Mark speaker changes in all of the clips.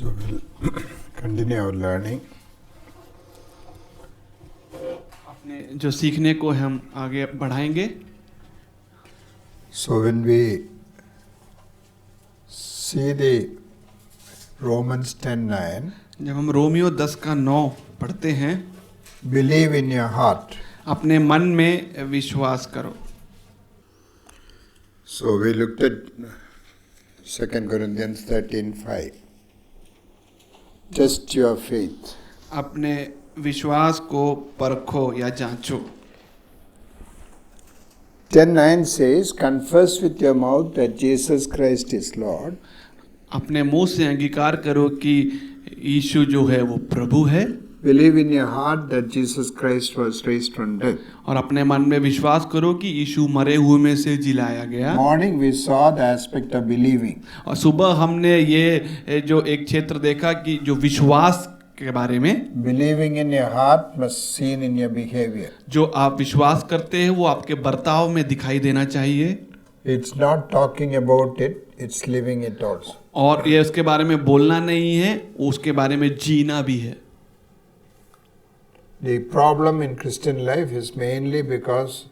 Speaker 1: So we'll continue our learning.
Speaker 2: अपने जो सीखने को हम आगे बढ़ाएंगे.
Speaker 1: So when we see the Romans 10:9,
Speaker 2: जब हम रोमियो 10 का 9 पढ़ते हैं,
Speaker 1: believe in your heart.
Speaker 2: अपने मन में विश्वास करो.
Speaker 1: So we looked at 2 Corinthians 13:5. Test your faith.
Speaker 2: अपने विश्वास को परखो या जांचो.
Speaker 1: 10:9 says, confess with your mouth that Jesus Christ is Lord.
Speaker 2: अपने मुंह से अंगीकार करो कि यीशु जो है वो प्रभु है.
Speaker 1: Believe in your heart that Jesus Christ was raised from death.
Speaker 2: और अपने मन में विश्वास करो कि यीशु मरे हुए में से जिलाया गया.
Speaker 1: Morning we saw the aspect of believing.
Speaker 2: और सुबह हमने ये जो एक क्षेत्र देखा कि जो विश्वास के बारे में,
Speaker 1: Believing in your heart must seen in your behavior.
Speaker 2: जो आप विश्वास करते हैं वो आपके बर्ताव में दिखाई देना चाहिए.
Speaker 1: It's not talking about it, it's living it also.
Speaker 2: और ये उसके बारे में बोलना नहीं है, उसके बारे में जीना भी है.
Speaker 1: The problem in Christian life is mainly because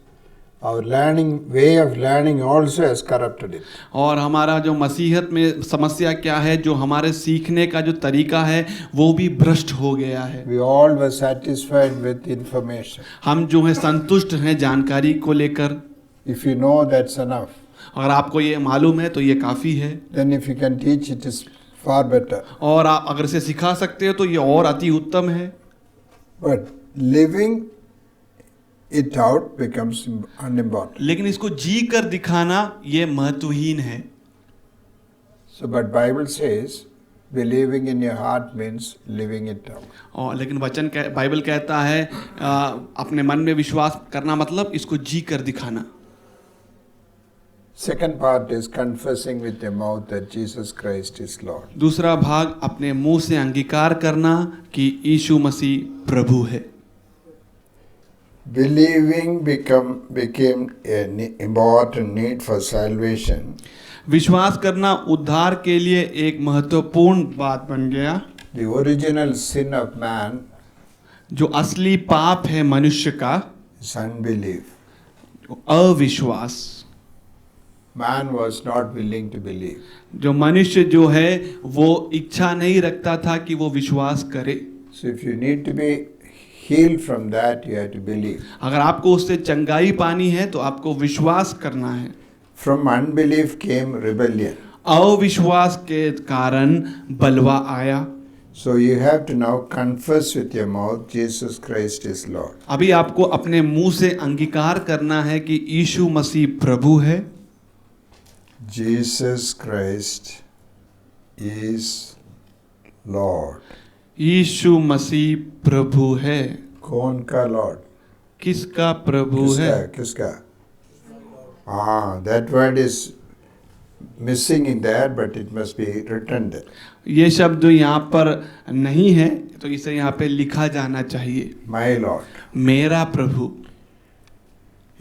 Speaker 1: our way of learning also has corrupted it.
Speaker 2: और हमारा जो मसीहत में समस्या क्या है, जो हमारे सीखने का जो तरीका है वो भी भ्रष्ट हो गया है.
Speaker 1: We all were satisfied with information.
Speaker 2: हम जो है संतुष्ट हैं जानकारी को लेकर.
Speaker 1: If you know, that's enough.
Speaker 2: अगर आपको ये मालूम है तो ये काफ़ी है.
Speaker 1: Then if you can teach, it is far better.
Speaker 2: और आप अगर इसे सिखा सकते हो तो ये और अति उत्तम है.
Speaker 1: But living it out becomes unimportant.
Speaker 2: लेकिन इसको जी कर दिखाना ये महत्वहीन है.
Speaker 1: So, but Bible says, believing in your heart means living it out.
Speaker 2: और लेकिन बाइबल कहता है अपने मन में विश्वास करना मतलब इसको जी कर दिखाना.
Speaker 1: Second part is confessing with your mouth that Jesus Christ is Lord.
Speaker 2: दूसरा भाग अपने मुंह से अंगीकार करना कि यीशु मसीह प्रभु है.
Speaker 1: Believing became an important need for salvation.
Speaker 2: विश्वास करना उद्धार के लिए एक महत्वपूर्ण बात बन गया.
Speaker 1: The original sin of man
Speaker 2: जो असली पाप है मनुष्य का,
Speaker 1: is unbelief.
Speaker 2: अविश्वास.
Speaker 1: Man was not willing to believe.
Speaker 2: जो मनुष्य जो है वो इच्छा नहीं रखता था कि वो विश्वास करे.
Speaker 1: So if you need to be healed from that, you have to believe.
Speaker 2: अगर आपको उससे चंगाई पानी है तो आपको विश्वास करना है.
Speaker 1: From unbelief came rebellion.
Speaker 2: अविश्वास के कारण बलवा आया.
Speaker 1: So you have to now confess with your mouth Jesus Christ is Lord.
Speaker 2: अभी आपको अपने मुंह से अंगीकार करना है कि यीशु मसीह प्रभु है.
Speaker 1: Jesus Christ is Lord.
Speaker 2: यीशु मसीह प्रभु है.
Speaker 1: कौन का Lord?
Speaker 2: किसका प्रभु है?
Speaker 1: किसका? That word is missing in there, but it must be written there.
Speaker 2: ये शब्द यहाँ पर नहीं है तो इसे यहाँ पे लिखा जाना चाहिए.
Speaker 1: My Lord.
Speaker 2: मेरा प्रभु.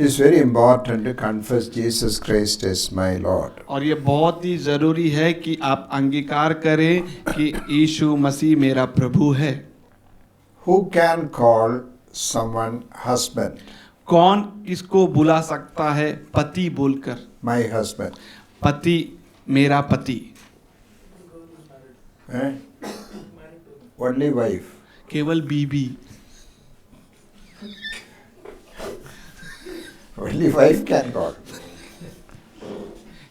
Speaker 1: It's very important to confess Jesus Christ as my Lord.
Speaker 2: और ये बहुत ही जरूरी है कि आप अंगीकार करें कि यीशु मसीह मेरा प्रभु है.
Speaker 1: Who can call someone husband?
Speaker 2: कौन इसको बुला सकता है पति बोलकर?
Speaker 1: My husband.
Speaker 2: पति, मेरा पति.
Speaker 1: Only wife.
Speaker 2: केवल बीबी.
Speaker 1: Only wife can call.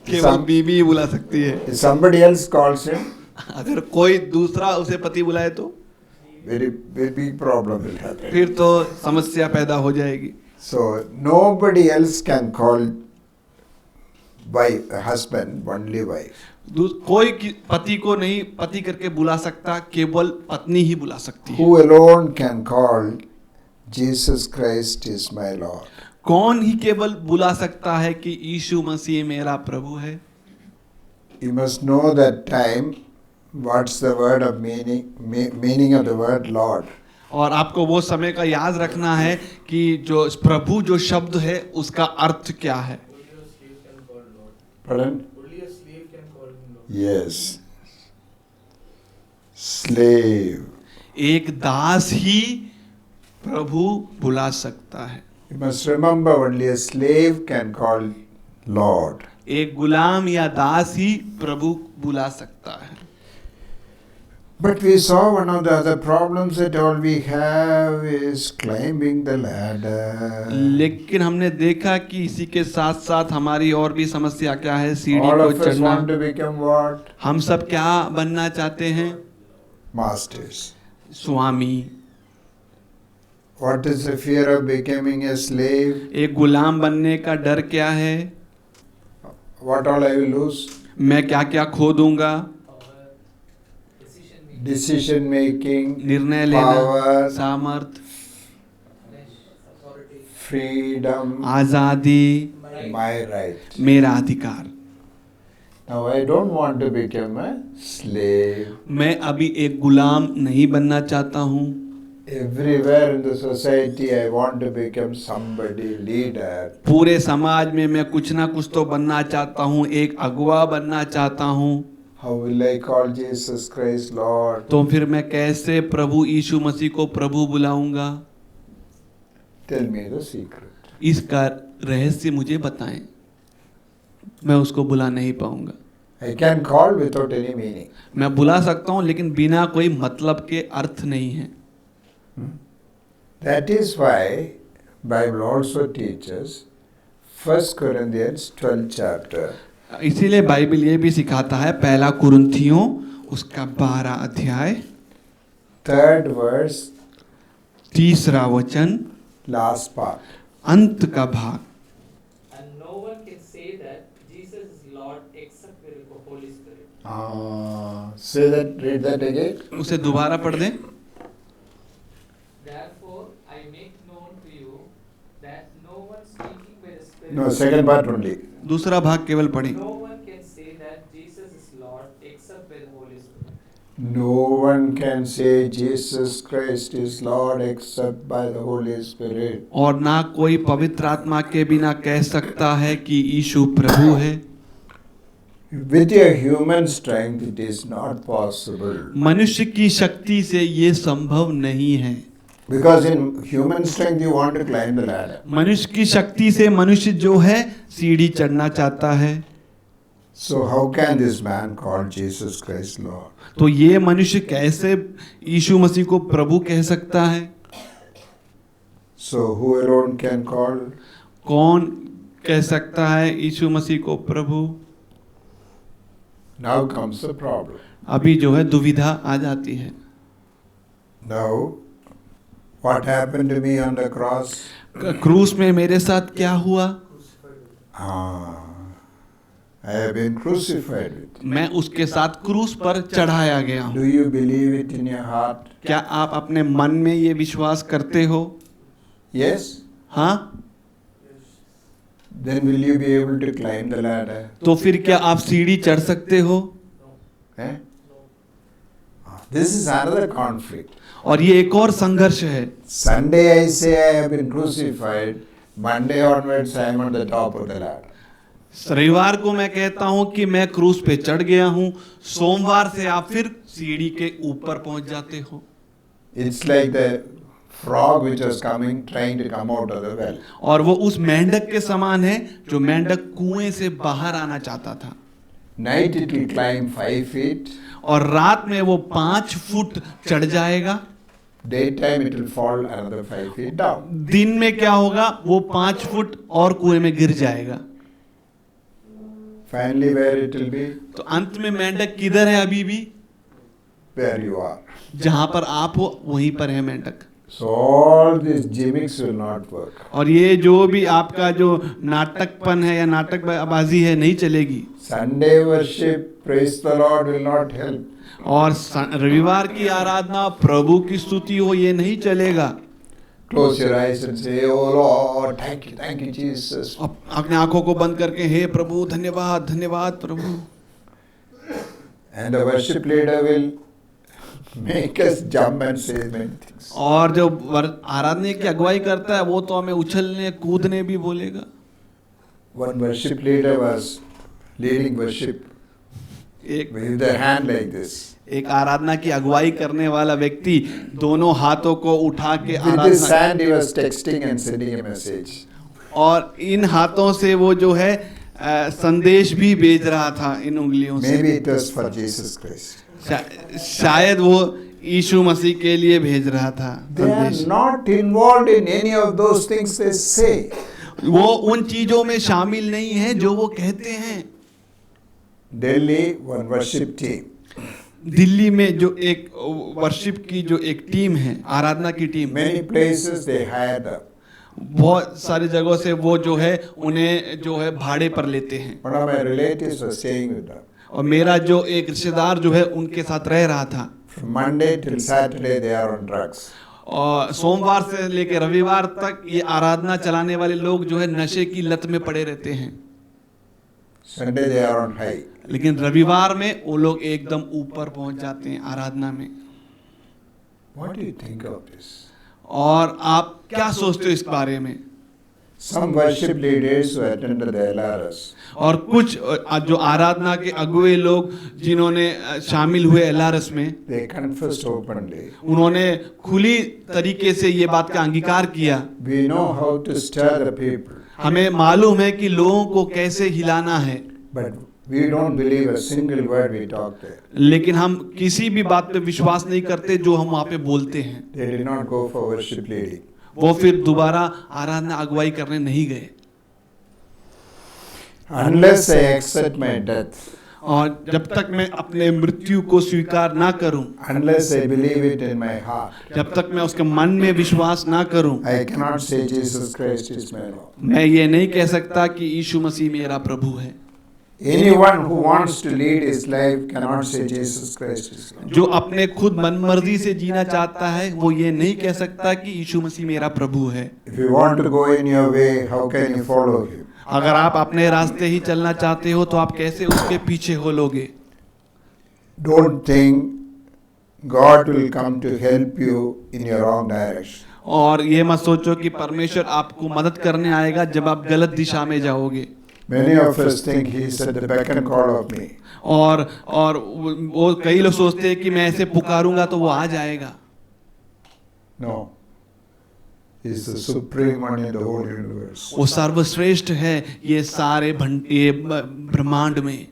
Speaker 2: केवल बीबी ही बुला सकती है.
Speaker 1: If somebody else calls him,
Speaker 2: अगर कोई दूसरा उसे पति बुलाए तो
Speaker 1: very big problem will happen.
Speaker 2: फिर तो समस्या पैदा हो जाएगी.
Speaker 1: So nobody else can call wife, husband, only wife.
Speaker 2: कोई पति को नहीं पति करके बुला सकता, केवल पत्नी ही बुला सकती है.
Speaker 1: Who alone can call Jesus Christ is my Lord.
Speaker 2: कौन ही केवल बुला सकता है कि यीशु मसीह मेरा प्रभु है.
Speaker 1: You must know that time. What's the word of meaning of the word Lord?
Speaker 2: और आपको वो समय का याद रखना है कि जो प्रभु जो शब्द है उसका अर्थ क्या है.
Speaker 1: Pardon?
Speaker 3: Only a slave can call him Lord.
Speaker 1: Yes. slave.
Speaker 2: एक दास ही प्रभु बुला सकता है.
Speaker 1: You must remember only a slave can call Lord.
Speaker 2: एक गुलाम या दास ही प्रभु बुला सकता है.
Speaker 1: But we saw one of the other problems that all we have is climbing the ladder.
Speaker 2: लेकिन हमने देखा कि इसी के साथ साथ हमारी और भी समस्या क्या है, सीढ़ी
Speaker 1: All
Speaker 2: को
Speaker 1: of us
Speaker 2: चढ़ना.
Speaker 1: want to become what?
Speaker 2: हम सब क्या बनना चाहते हैं?
Speaker 1: Masters.
Speaker 2: Swami.
Speaker 1: What is the fear of becoming a slave?
Speaker 2: एक गुलाम बनने का डर क्या है?
Speaker 1: What all I will lose?
Speaker 2: मैं क्या क्या खो दूंगा?
Speaker 1: Decision making,
Speaker 2: निर्णय लेना,
Speaker 1: power,
Speaker 2: सामर्थ,
Speaker 1: freedom,
Speaker 2: आजादी,
Speaker 1: my right.
Speaker 2: मेरा अधिकार.
Speaker 1: Now I don't want to become a slave.
Speaker 2: मैं अभी एक गुलाम नहीं बनना चाहता हूँ.
Speaker 1: Everywhere in the society I want to become somebody, leader.
Speaker 2: पूरे समाज में मैं कुछ ना कुछ तो बनना चाहता हूँ, एक अगुवा बनना चाहता हूँ.
Speaker 1: How will I call Jesus Christ Lord?
Speaker 2: तो फिर मैं कैसे प्रभु यीशु मसीह को प्रभु बुलाऊंगा?
Speaker 1: Tell me the secret.
Speaker 2: इसका रहस्य मुझे बताएं. मैं उसको बुला नहीं पाऊंगा.
Speaker 1: I can call without any meaning.
Speaker 2: मैं बुला सकता हूँ लेकिन बिना कोई मतलब के अर्थ नहीं है.
Speaker 1: That is why Bible also teaches 1 Corinthians 12th chapter.
Speaker 2: इसीलिए बाइबल ये भी सिखाता है, पहला कुरिन्थियों उसका 12 अध्याय
Speaker 1: 3rd verse,
Speaker 2: 3 वचन,
Speaker 1: last part.
Speaker 2: अंत का भाग.
Speaker 3: And no one can say that Jesus is Lord except with the Holy Spirit.
Speaker 1: Say that, read that again.
Speaker 2: उसे दोबारा पढ़ दें.
Speaker 3: Therefore, I make known to you that no one speaking by the Spirit.
Speaker 1: No, second part only.
Speaker 2: दूसरा भाग केवल पढ़ें.
Speaker 3: No one can say that Jesus is Lord except by the Holy Spirit.
Speaker 1: No one can say Jesus Christ is Lord except by the Holy Spirit.
Speaker 2: और ना कोई पवित्र आत्मा के बिना कह सकता है कि यीशु प्रभु है.
Speaker 1: With your human strength it is not possible.
Speaker 2: मनुष्य की शक्ति से ये संभव नहीं है.
Speaker 1: Because in human strength you want to climb the ladder.
Speaker 2: मनुष्य की शक्ति से मनुष्य जो है सीढ़ी चढ़ना चाहता है.
Speaker 1: So how can this man call Jesus Christ Lord?
Speaker 2: तो ये मनुष्य कैसे यीशु मसीह को प्रभु कह सकता है?
Speaker 1: So who alone can call?
Speaker 2: कौन कह सकता है यीशु मसीह को प्रभु?
Speaker 1: Now comes the problem.
Speaker 2: अभी जो है दुविधा आ जाती है.
Speaker 1: Now what happened to me on the cross?
Speaker 2: क्रूस में मेरे साथ क्या हुआ?
Speaker 1: I have been crucified with.
Speaker 2: मैं उसके साथ क्रूस पर चढ़ाया गया हूँ.
Speaker 1: Do you believe it in your heart?
Speaker 2: क्या आप अपने मन में ये विश्वास करते हो?
Speaker 1: Yes?
Speaker 2: हाँ.
Speaker 1: Then will you be able to climb the ladder?
Speaker 2: तो फिर क्या आप सीढ़ी चढ़ सकते हो?
Speaker 1: Eh? This is another conflict.
Speaker 2: और ये एक और संघर्ष है.
Speaker 1: Sunday I say I have been crucified. Monday onwards I am on the top of the ladder.
Speaker 2: रविवार को मैं कहता हूँ कि मैं क्रूस पे चढ़ गया हूँ. सोमवार से आप फिर सीढ़ी के ऊपर पहुंच जाते हो.
Speaker 1: It's like the frog which was coming, trying to come out of the well.
Speaker 2: और वो उस मेंढक के समान है जो मेंढक कुएं से बाहर आना चाहता था.
Speaker 1: Night it will climb 5 feet.
Speaker 2: और रात में वो 5 फुट चढ़ जाएगा.
Speaker 1: Daytime it will fall another 5 feet down.
Speaker 2: दिन में क्या होगा? वो 5 फुट और कुएं में गिर जाएगा.
Speaker 1: Finally where it will be?
Speaker 2: तो अंत में मेंढक किधर है? अभी भी
Speaker 1: Where you are.
Speaker 2: जहां पर आप हो वहीं पर है मेंढक.
Speaker 1: So all these gimmicks will not work.
Speaker 2: और ये जो भी आपका जो नाटकपन है या नाटकबाजी है नहीं चलेगी.
Speaker 1: Sunday worship, praise the Lord will not help.
Speaker 2: और रविवार की आराधना, प्रभु की स्तुति हो, ये नहीं चलेगा.
Speaker 1: Close your eyes and say, oh Lord, thank you Jesus.
Speaker 2: अपने आंखों को बंद करके, हे प्रभु धन्यवाद धन्यवाद प्रभु.
Speaker 1: And the worship leader will make us jump and say many things.
Speaker 2: और जो आराधना की अगुवाई करता है वो तो हमें उछलने कूदने भी बोलेगा.
Speaker 1: One worship leader was leading worship
Speaker 2: एक
Speaker 1: with their hand like this.
Speaker 2: एक आराधना की अगुवाई करने वाला व्यक्ति दोनों हाथों को उठा के
Speaker 1: With his
Speaker 2: Aradhana,
Speaker 1: hand he was texting and sending a message.
Speaker 2: और इन हाथों से वो जो है संदेश भी भेज रहा था इन उंगलियों से।
Speaker 1: Maybe it was for Jesus Christ.
Speaker 2: शायद वो यीशु मसीह के लिए भेज रहा था
Speaker 1: They are
Speaker 2: संदेश।
Speaker 1: not involved in any of those things they say.
Speaker 2: वो उन चीजों में शामिल नहीं है जो वो कहते हैं।
Speaker 1: Delhi, one worship team.
Speaker 2: Delhi में जो एक वर्शिप की जो एक टीम है, आराधना की team,
Speaker 1: Many places they hire them.
Speaker 2: बहुत सारी जगहों से वो जो है उन्हें जो है भाड़े पर लेते हैं।
Speaker 1: One of my relatives was staying with them.
Speaker 2: और मेरा जो एक रिश्तेदार जो है उनके साथ रह रहा था।
Speaker 1: From Monday till Saturday they are on drugs.
Speaker 2: और सोमवार से लेकर रविवार तक ये आराधना चलाने वाले लोग जो है नशे की लत में पड़े रहते हैं।
Speaker 1: Sunday they are on high.
Speaker 2: लेकिन रविवार में वो लोग एकदम ऊपर पहुंच जाते हैं आराधना में।
Speaker 1: What do you think of this?
Speaker 2: और आप क्या सोचते हो इस बारे में?
Speaker 1: Some worship leaders who attended the LRS.
Speaker 2: और कुछ जो आराधना के अगुवे लोग जिन्होंने शामिल हुए एलआरएस में,
Speaker 1: They confessed openly.
Speaker 2: उन्होंने खुली तरीके से ये बात का अंगीकार किया।
Speaker 1: We know how to stir the people,
Speaker 2: हमें मालूम है कि लोगों को कैसे हिलाना है,
Speaker 1: but we don't believe a single word we talk there.
Speaker 2: लेकिन हम किसी भी बात पे विश्वास नहीं करते जो हम वहाँ पे बोलते हैं।
Speaker 1: They did not go for worship leading.
Speaker 2: वो फिर दोबारा आराधना अगुवाई करने नहीं गए।
Speaker 1: Unless I accept my death,
Speaker 2: और जब तक मैं अपने मृत्यु को स्वीकार ना करूं,
Speaker 1: unless I believe it in my heart,
Speaker 2: जब तक मैं उसके मन में विश्वास ना करूं,
Speaker 1: I cannot say Jesus Christ is my Lord.
Speaker 2: मैं ये नहीं कह सकता कि यीशु मसीह मेरा प्रभु है।
Speaker 1: Anyone who wants to lead his life cannot say Jesus Christ is Lord.
Speaker 2: जो अपने खुद मनमर्जी से जीना चाहता है वो ये नहीं कह सकता कि यीशु मसीह मेरा प्रभु है।
Speaker 1: If you want to go in your way, how can you follow him?
Speaker 2: अगर आप अपने रास्ते ही चलना चाहते हो तो आप कैसे उसके पीछे हो लोगे?
Speaker 1: Don't think God will come to help you in your wrong direction.
Speaker 2: और ये मत सोचो कि परमेश्वर आपको मदद करने आएगा जब आप गलत दिशा में जाओगे।
Speaker 1: Many of us think he is at the beck and call of me.
Speaker 2: और वो कई लोग सोचते हैं कि मैं ऐसे पुकारूंगा तो वो आ जाएगा।
Speaker 1: No. He is the supreme one in the whole universe.
Speaker 2: वो सर्वश्रेष्ठ है ये सारे ये ब्रह्मांड में।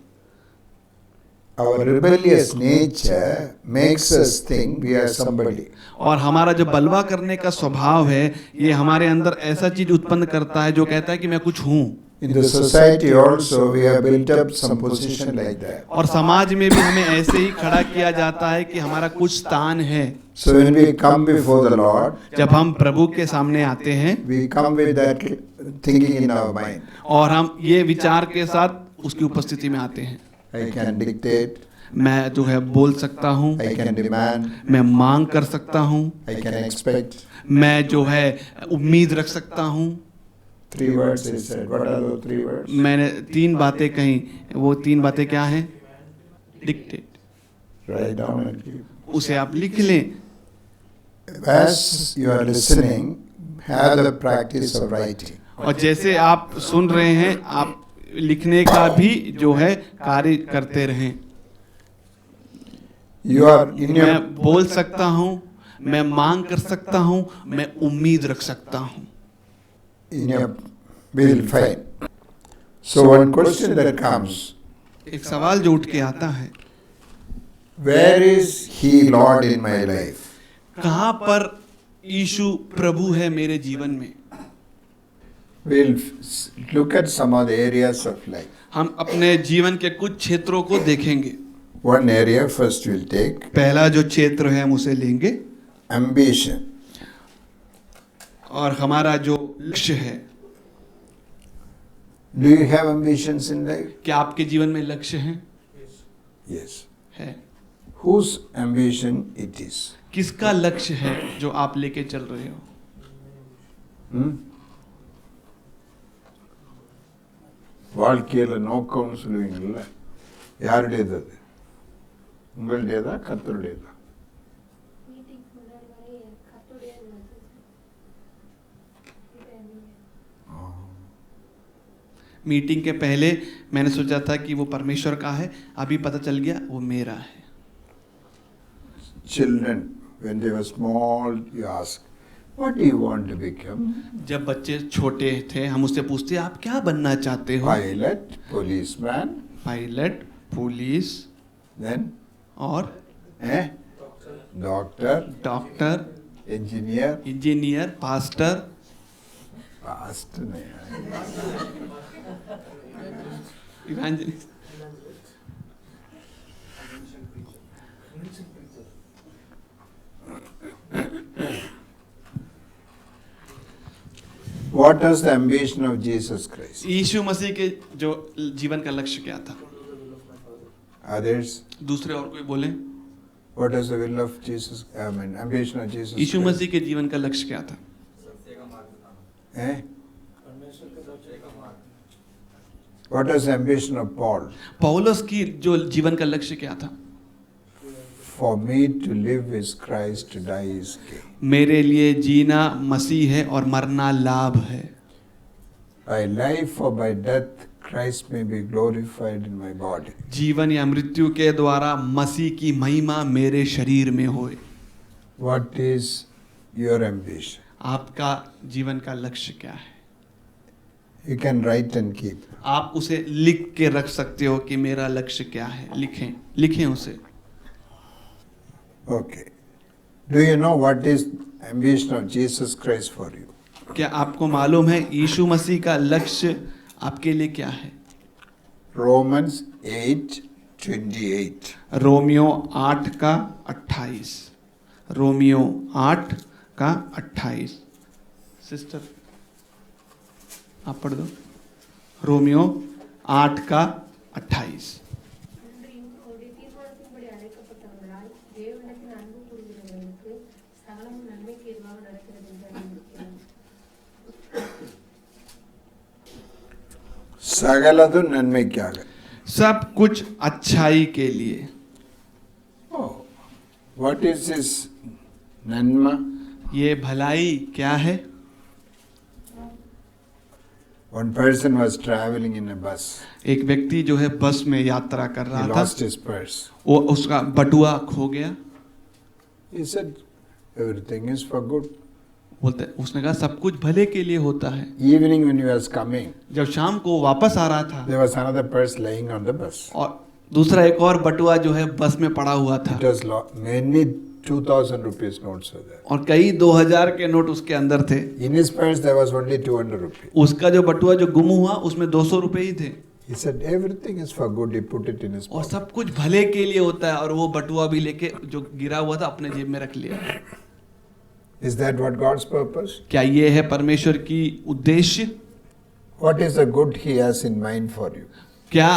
Speaker 1: Our rebellious nature makes us think we are somebody.
Speaker 2: और हमारा जो बलवा करने का स्वभाव है ये हमारे अंदर ऐसा चीज उत्पन्न करता है जो कहता है कि मैं कुछ हूँ।
Speaker 1: In the society also we have built up some position like that.
Speaker 2: और समाज में भी हमें ऐसे ही खड़ा किया जाता है कि हमारा कुछ स्थान है।
Speaker 1: So when we come before the Lord,
Speaker 2: जब हम प्रभु के सामने आते हैं
Speaker 1: we come with that thinking in our mind.
Speaker 2: और हम ये विचार के साथ उसकी उपस्थिति में आते हैं।
Speaker 1: I can dictate,
Speaker 2: मैं जो है बोल सकता हूँ,
Speaker 1: I can demand,
Speaker 2: मैं मांग कर सकता हूँ,
Speaker 1: I can expect.
Speaker 2: मैं जो है उम्मीद रख सकता हूँ।
Speaker 1: 3 words he said. What are those 3 words?
Speaker 2: मैंने 3 बातें कही। वो 3 बातें क्या हैं? Dictate,
Speaker 1: Write down and keep.
Speaker 2: उसे आप लिख लें।
Speaker 1: As you are listening, have the practice of writing.
Speaker 2: और जैसे आप सुन रहे हैं आप लिखने का भी जो है कार्य करते रहें।
Speaker 1: You are in your
Speaker 2: मैं बोल सकता हूँ, मैं मांग कर सकता हूँ, मैं उम्मीद रख सकता हूँ।
Speaker 1: will find. So one question that comes,
Speaker 2: एक सवाल जो उठ के आता है,
Speaker 1: where is he Lord in my life?
Speaker 2: कहाँ पर यीशु प्रभु है मेरे जीवन में?
Speaker 1: We'll look at some of the areas of life.
Speaker 2: हम अपने जीवन के कुछ क्षेत्रों को देखेंगे।
Speaker 1: One area first we'll take,
Speaker 2: पहला जो क्षेत्र है हम उसे लेंगे,
Speaker 1: ambition.
Speaker 2: और हमारा जो लक्ष्य है।
Speaker 1: Do you have ambitions in life?
Speaker 2: क्या आपके जीवन में लक्ष्य हैं?
Speaker 1: Yes.
Speaker 2: है।
Speaker 1: Whose ambition it is?
Speaker 2: किसका लक्ष्य है जो आप लेके चल रहे हो?
Speaker 1: வாழ்க்கையில நோக்கம்னு சொல்லுவீங்கல்ல, யாருடையது அது? உங்களுடையதா கர்த்தருடையதா?
Speaker 2: मीटिंग के पहले मैंने सोचा था कि वो परमेश्वर का है, अभी पता चल गया वो मेरा है।
Speaker 1: children, when they were small, you ask, what do you want to become?
Speaker 2: जब बच्चे छोटे थे हम उससे पूछते आप क्या बनना चाहते हो?
Speaker 1: Pilot, policeman,
Speaker 2: pilot, police
Speaker 1: then
Speaker 2: और
Speaker 1: doctor,
Speaker 2: doctor,
Speaker 1: engineer,
Speaker 2: engineer, pastor,
Speaker 1: pastor नहीं,
Speaker 2: evangelist.
Speaker 1: What was the ambition of Jesus Christ?
Speaker 2: यीशु मसीह के जो जीवन का लक्ष्य क्या था?
Speaker 1: Others,
Speaker 2: दूसरे और कोई बोले?
Speaker 1: what was the will of Jesus? I mean, ambition of Jesus
Speaker 2: Yeshu
Speaker 1: Christ?
Speaker 2: मसीह के जीवन का लक्ष्य क्या था?
Speaker 1: Eh? What was the ambition of Paul?
Speaker 2: पौलुस की जो जीवन का लक्ष्य क्या था?
Speaker 1: For me to live is Christ, to die is gain.
Speaker 2: मेरे लिए जीना मसीह है और मरना लाभ है।
Speaker 1: By life or by death, Christ may be glorified in my body.
Speaker 2: जीवन या मृत्यु के द्वारा मसीह की महिमा मेरे शरीर में होए।
Speaker 1: What is your ambition?
Speaker 2: आपका जीवन का लक्ष्य क्या है?
Speaker 1: You can write and keep.
Speaker 2: आप उसे लिख के रख सकते हो कि मेरा लक्ष्य क्या है। लिखें उसे।
Speaker 1: Okay. Do you know what is ambition of Jesus Christ for you?
Speaker 2: क्या आपको मालूम है यीशु मसीह का लक्ष्य आपके लिए क्या है?
Speaker 1: Romans 8:28.
Speaker 2: रोमियो 8 का 28। रोमियो 8 का 28। सिस्टर आप पढ़ दो। रोमियो 8 का 28।
Speaker 4: அன்று அவருடைய தீர்மானத்தின்படி அழைக்கப்பட்டவர்களால் தேவனிடத்தில் அன்பு கூறுகிறவர்களுக்கு சகலமும் நன்மைக்கு எதுவாக நடக்கிறது என்று அறிந்திருக்கிறோம்.
Speaker 1: सगलदु नन्मैक्काग.
Speaker 2: सब कुछ अच्छाई के लिए।
Speaker 1: Oh, what is this Nanma?
Speaker 2: ये भलाई क्या है?
Speaker 1: One person was traveling in a bus.
Speaker 2: एक व्यक्ति जो है बस में यात्रा कर
Speaker 1: He
Speaker 2: रहा था,
Speaker 1: lost his purse.
Speaker 2: वो उसका बटुआ खो गया।
Speaker 1: He said, everything is for good.
Speaker 2: बोलते उसने कहा सब कुछ भले के लिए होता है।
Speaker 1: Evening when he was coming,
Speaker 2: जब शाम को वापस आ रहा था
Speaker 1: there was another purse lying on the bus.
Speaker 2: और दूसरा एक और बटुआ जो है बस में पड़ा हुआ था
Speaker 1: It was many 2,000 rupees notes were there.
Speaker 2: और कई 2000 के नोट उसके अंदर थे।
Speaker 1: In his purse there was only 200 rupees.
Speaker 2: उसका जो बटुआ जो गुम हुआ उसमें 200 रुपए ही थे
Speaker 1: He said everything is for good. He put it in his
Speaker 2: और
Speaker 1: pocket.
Speaker 2: सब कुछ भले के लिए होता है और वो बटुआ भी लेके जो गिरा हुआ था अपने जेब में रख लिया।
Speaker 1: Is that what God's purpose?
Speaker 2: क्या ये है परमेश्वर की उद्देश्य?
Speaker 1: What is the good He has in mind for you?
Speaker 2: क्या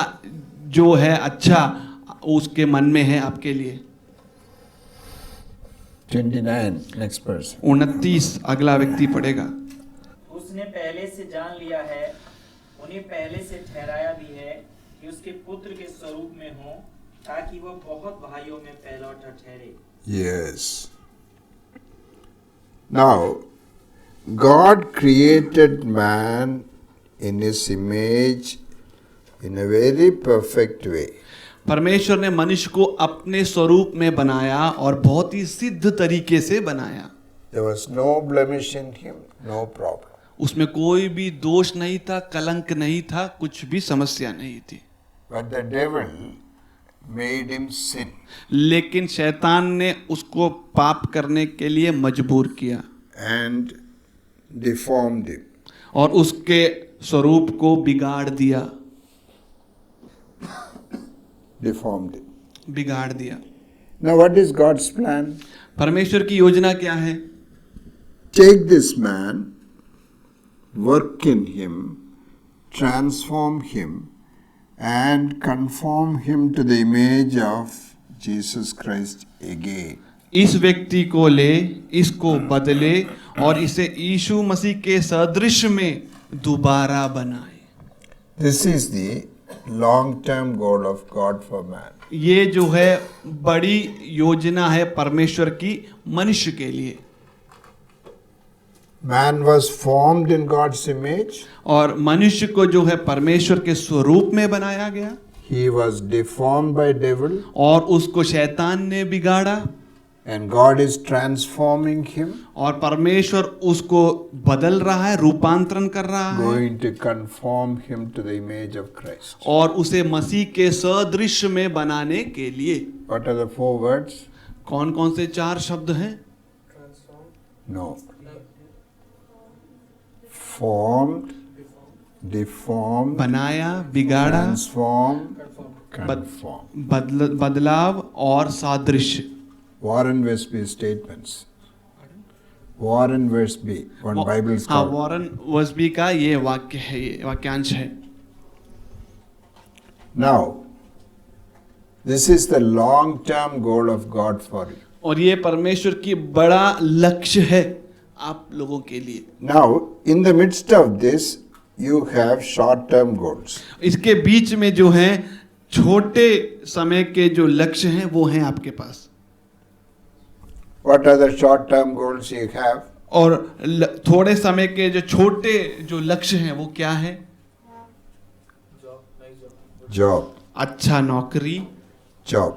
Speaker 2: जो है अच्छा उसके मन में है आपके लिए?
Speaker 1: 29, next person.
Speaker 2: 29 अगला व्यक्ति पढ़ेगा।
Speaker 5: उसने पहले से जान लिया है, उन्हें पहले से ठहराया भी है कि उसके पुत्र के स्वरूप में हो, ताकि वह बहुत भाइयों में पहलौठा ठहरे।
Speaker 1: Yes. Now, God created man in His image in a very perfect way.
Speaker 2: परमेश्वर ने मनुष्य को अपने स्वरूप में बनाया और बहुत ही सिद्ध तरीके से बनाया।
Speaker 1: There was no blemish in him, no problem.
Speaker 2: उसमें कोई भी दोष नहीं था, कलंक नहीं था, कुछ भी समस्या नहीं थी।
Speaker 1: But the devil made him sin.
Speaker 2: लेकिन शैतान ने उसको पाप करने के लिए मजबूर किया
Speaker 1: And deformed him.
Speaker 2: और उसके स्वरूप को बिगाड़ दिया।
Speaker 1: Deformed him.
Speaker 2: बिगाड़ दिया।
Speaker 1: Now what is God's plan?
Speaker 2: परमेश्वर की योजना क्या है?
Speaker 1: Take this man, work in him, transform him, and conform him to the image of Jesus Christ again.
Speaker 2: इस व्यक्ति को ले, इसको बदले और इसे यीशु मसीह के सदृश में दोबारा बनाए।
Speaker 1: This is the long-term goal of God for man.
Speaker 2: ये जो है बड़ी योजना है परमेश्वर की मनुष्य के लिए।
Speaker 1: Man was formed in God's image.
Speaker 2: और मनुष्य को जो है परमेश्वर के स्वरूप में बनाया गया।
Speaker 1: He was deformed by devil,
Speaker 2: और उसको शैतान ने बिगाड़ा
Speaker 1: And God is transforming him,
Speaker 2: और परमेश्वर उसको बदल रहा है, रूपांतरण कर रहा है
Speaker 1: going to conform him to the image of Christ.
Speaker 2: और उसे मसीह के सदृश्य में बनाने के लिए।
Speaker 1: What are the 4 words?
Speaker 2: कौन कौन से 4 शब्द हैं?
Speaker 1: No. Formed, deformed,
Speaker 2: बनाया, बिगाड़ा,
Speaker 1: transformed, conformed.
Speaker 2: बदलाव और सादृश्य।
Speaker 1: Warren Wiersbe statements. Warren Wiersbe, one Bible
Speaker 2: हाँ,
Speaker 1: scholar.
Speaker 2: वॉरेन वेस्बी का ये वाक्य है, ये वाक्यांश है।
Speaker 1: Now, this is the long-term goal of God for you.
Speaker 2: और ये परमेश्वर की बड़ा लक्ष्य है आप लोगों के लिए।
Speaker 1: Now, in the midst of this, you have short-term goals.
Speaker 2: इसके बीच में जो है छोटे समय के जो लक्ष्य हैं वो हैं आपके पास।
Speaker 1: What are the short-term goals you have?
Speaker 2: और थोड़े समय के जो छोटे जो लक्ष्य हैं वो क्या है?
Speaker 1: Job.
Speaker 2: अच्छा नौकरी,
Speaker 1: Job.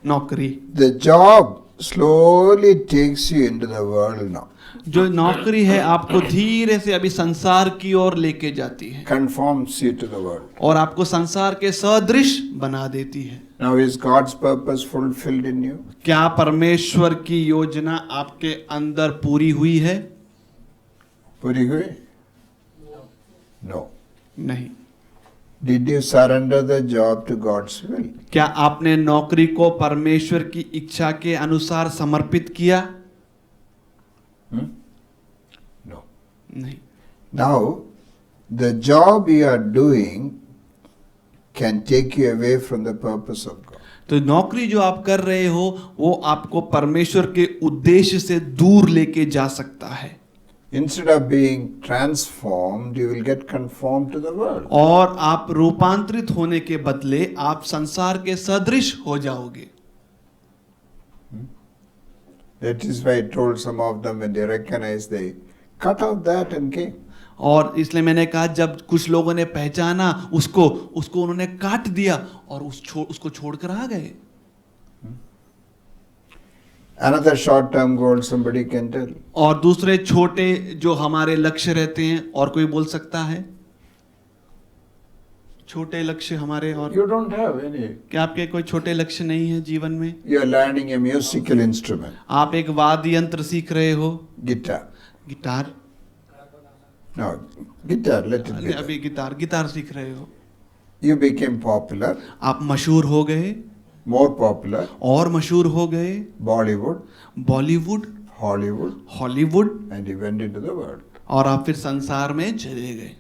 Speaker 2: नौकरी।
Speaker 1: The job slowly takes you into the world now.
Speaker 2: जो नौकरी है आपको धीरे से अभी संसार की ओर लेके जाती है
Speaker 1: Conforms you to the world.
Speaker 2: और आपको संसार के सदृश बना देती है।
Speaker 1: Now, is God's purpose fulfilled in you?
Speaker 2: क्या परमेश्वर की योजना आपके अंदर पूरी हुई है?
Speaker 1: पूरी हुई? No.
Speaker 2: नहीं।
Speaker 1: Did you surrender the job to God's will?
Speaker 2: क्या आपने नौकरी को परमेश्वर की इच्छा के अनुसार समर्पित किया?
Speaker 1: No.
Speaker 2: नहीं।
Speaker 1: Now, the job you are doing can take you away from the purpose of God.
Speaker 2: तो नौकरी जो आप कर रहे हो वो आपको परमेश्वर के उद्देश्य से दूर लेके जा सकता है।
Speaker 1: Instead of being transformed, you will get conformed to the world.
Speaker 2: और आप रूपांतरित होने के बदले आप संसार के सदृश हो जाओगे।
Speaker 1: That is why I told some of them when they recognized, they cut out that and came.
Speaker 2: और इसलिए मैंने कहा जब कुछ लोगों ने पहचाना उसको उन्होंने काट दिया और उसको छोड़कर आ गए।
Speaker 1: Another short-term goal somebody can tell.
Speaker 2: और दूसरे छोटे जो हमारे लक्ष्य रहते हैं और कोई बोल सकता है? छोटे लक्ष्य हमारे और
Speaker 1: You don't have any.
Speaker 2: क्या आपके कोई छोटे लक्ष्य नहीं है जीवन में?
Speaker 1: You are learning a musical instrument.
Speaker 2: आप एक वाद्य यंत्र सीख रहे हो,
Speaker 1: Guitar.
Speaker 2: Guitar.
Speaker 1: No, guitar, let it be.
Speaker 2: अभी गिटार सीख रहे हो,
Speaker 1: You became popular,
Speaker 2: आप मशहूर हो गए,
Speaker 1: more popular,
Speaker 2: और मशहूर हो गए,
Speaker 1: Bollywood,
Speaker 2: Bollywood,
Speaker 1: Hollywood,
Speaker 2: Hollywood,
Speaker 1: and you went into the world.
Speaker 2: और आप फिर संसार में चले गए।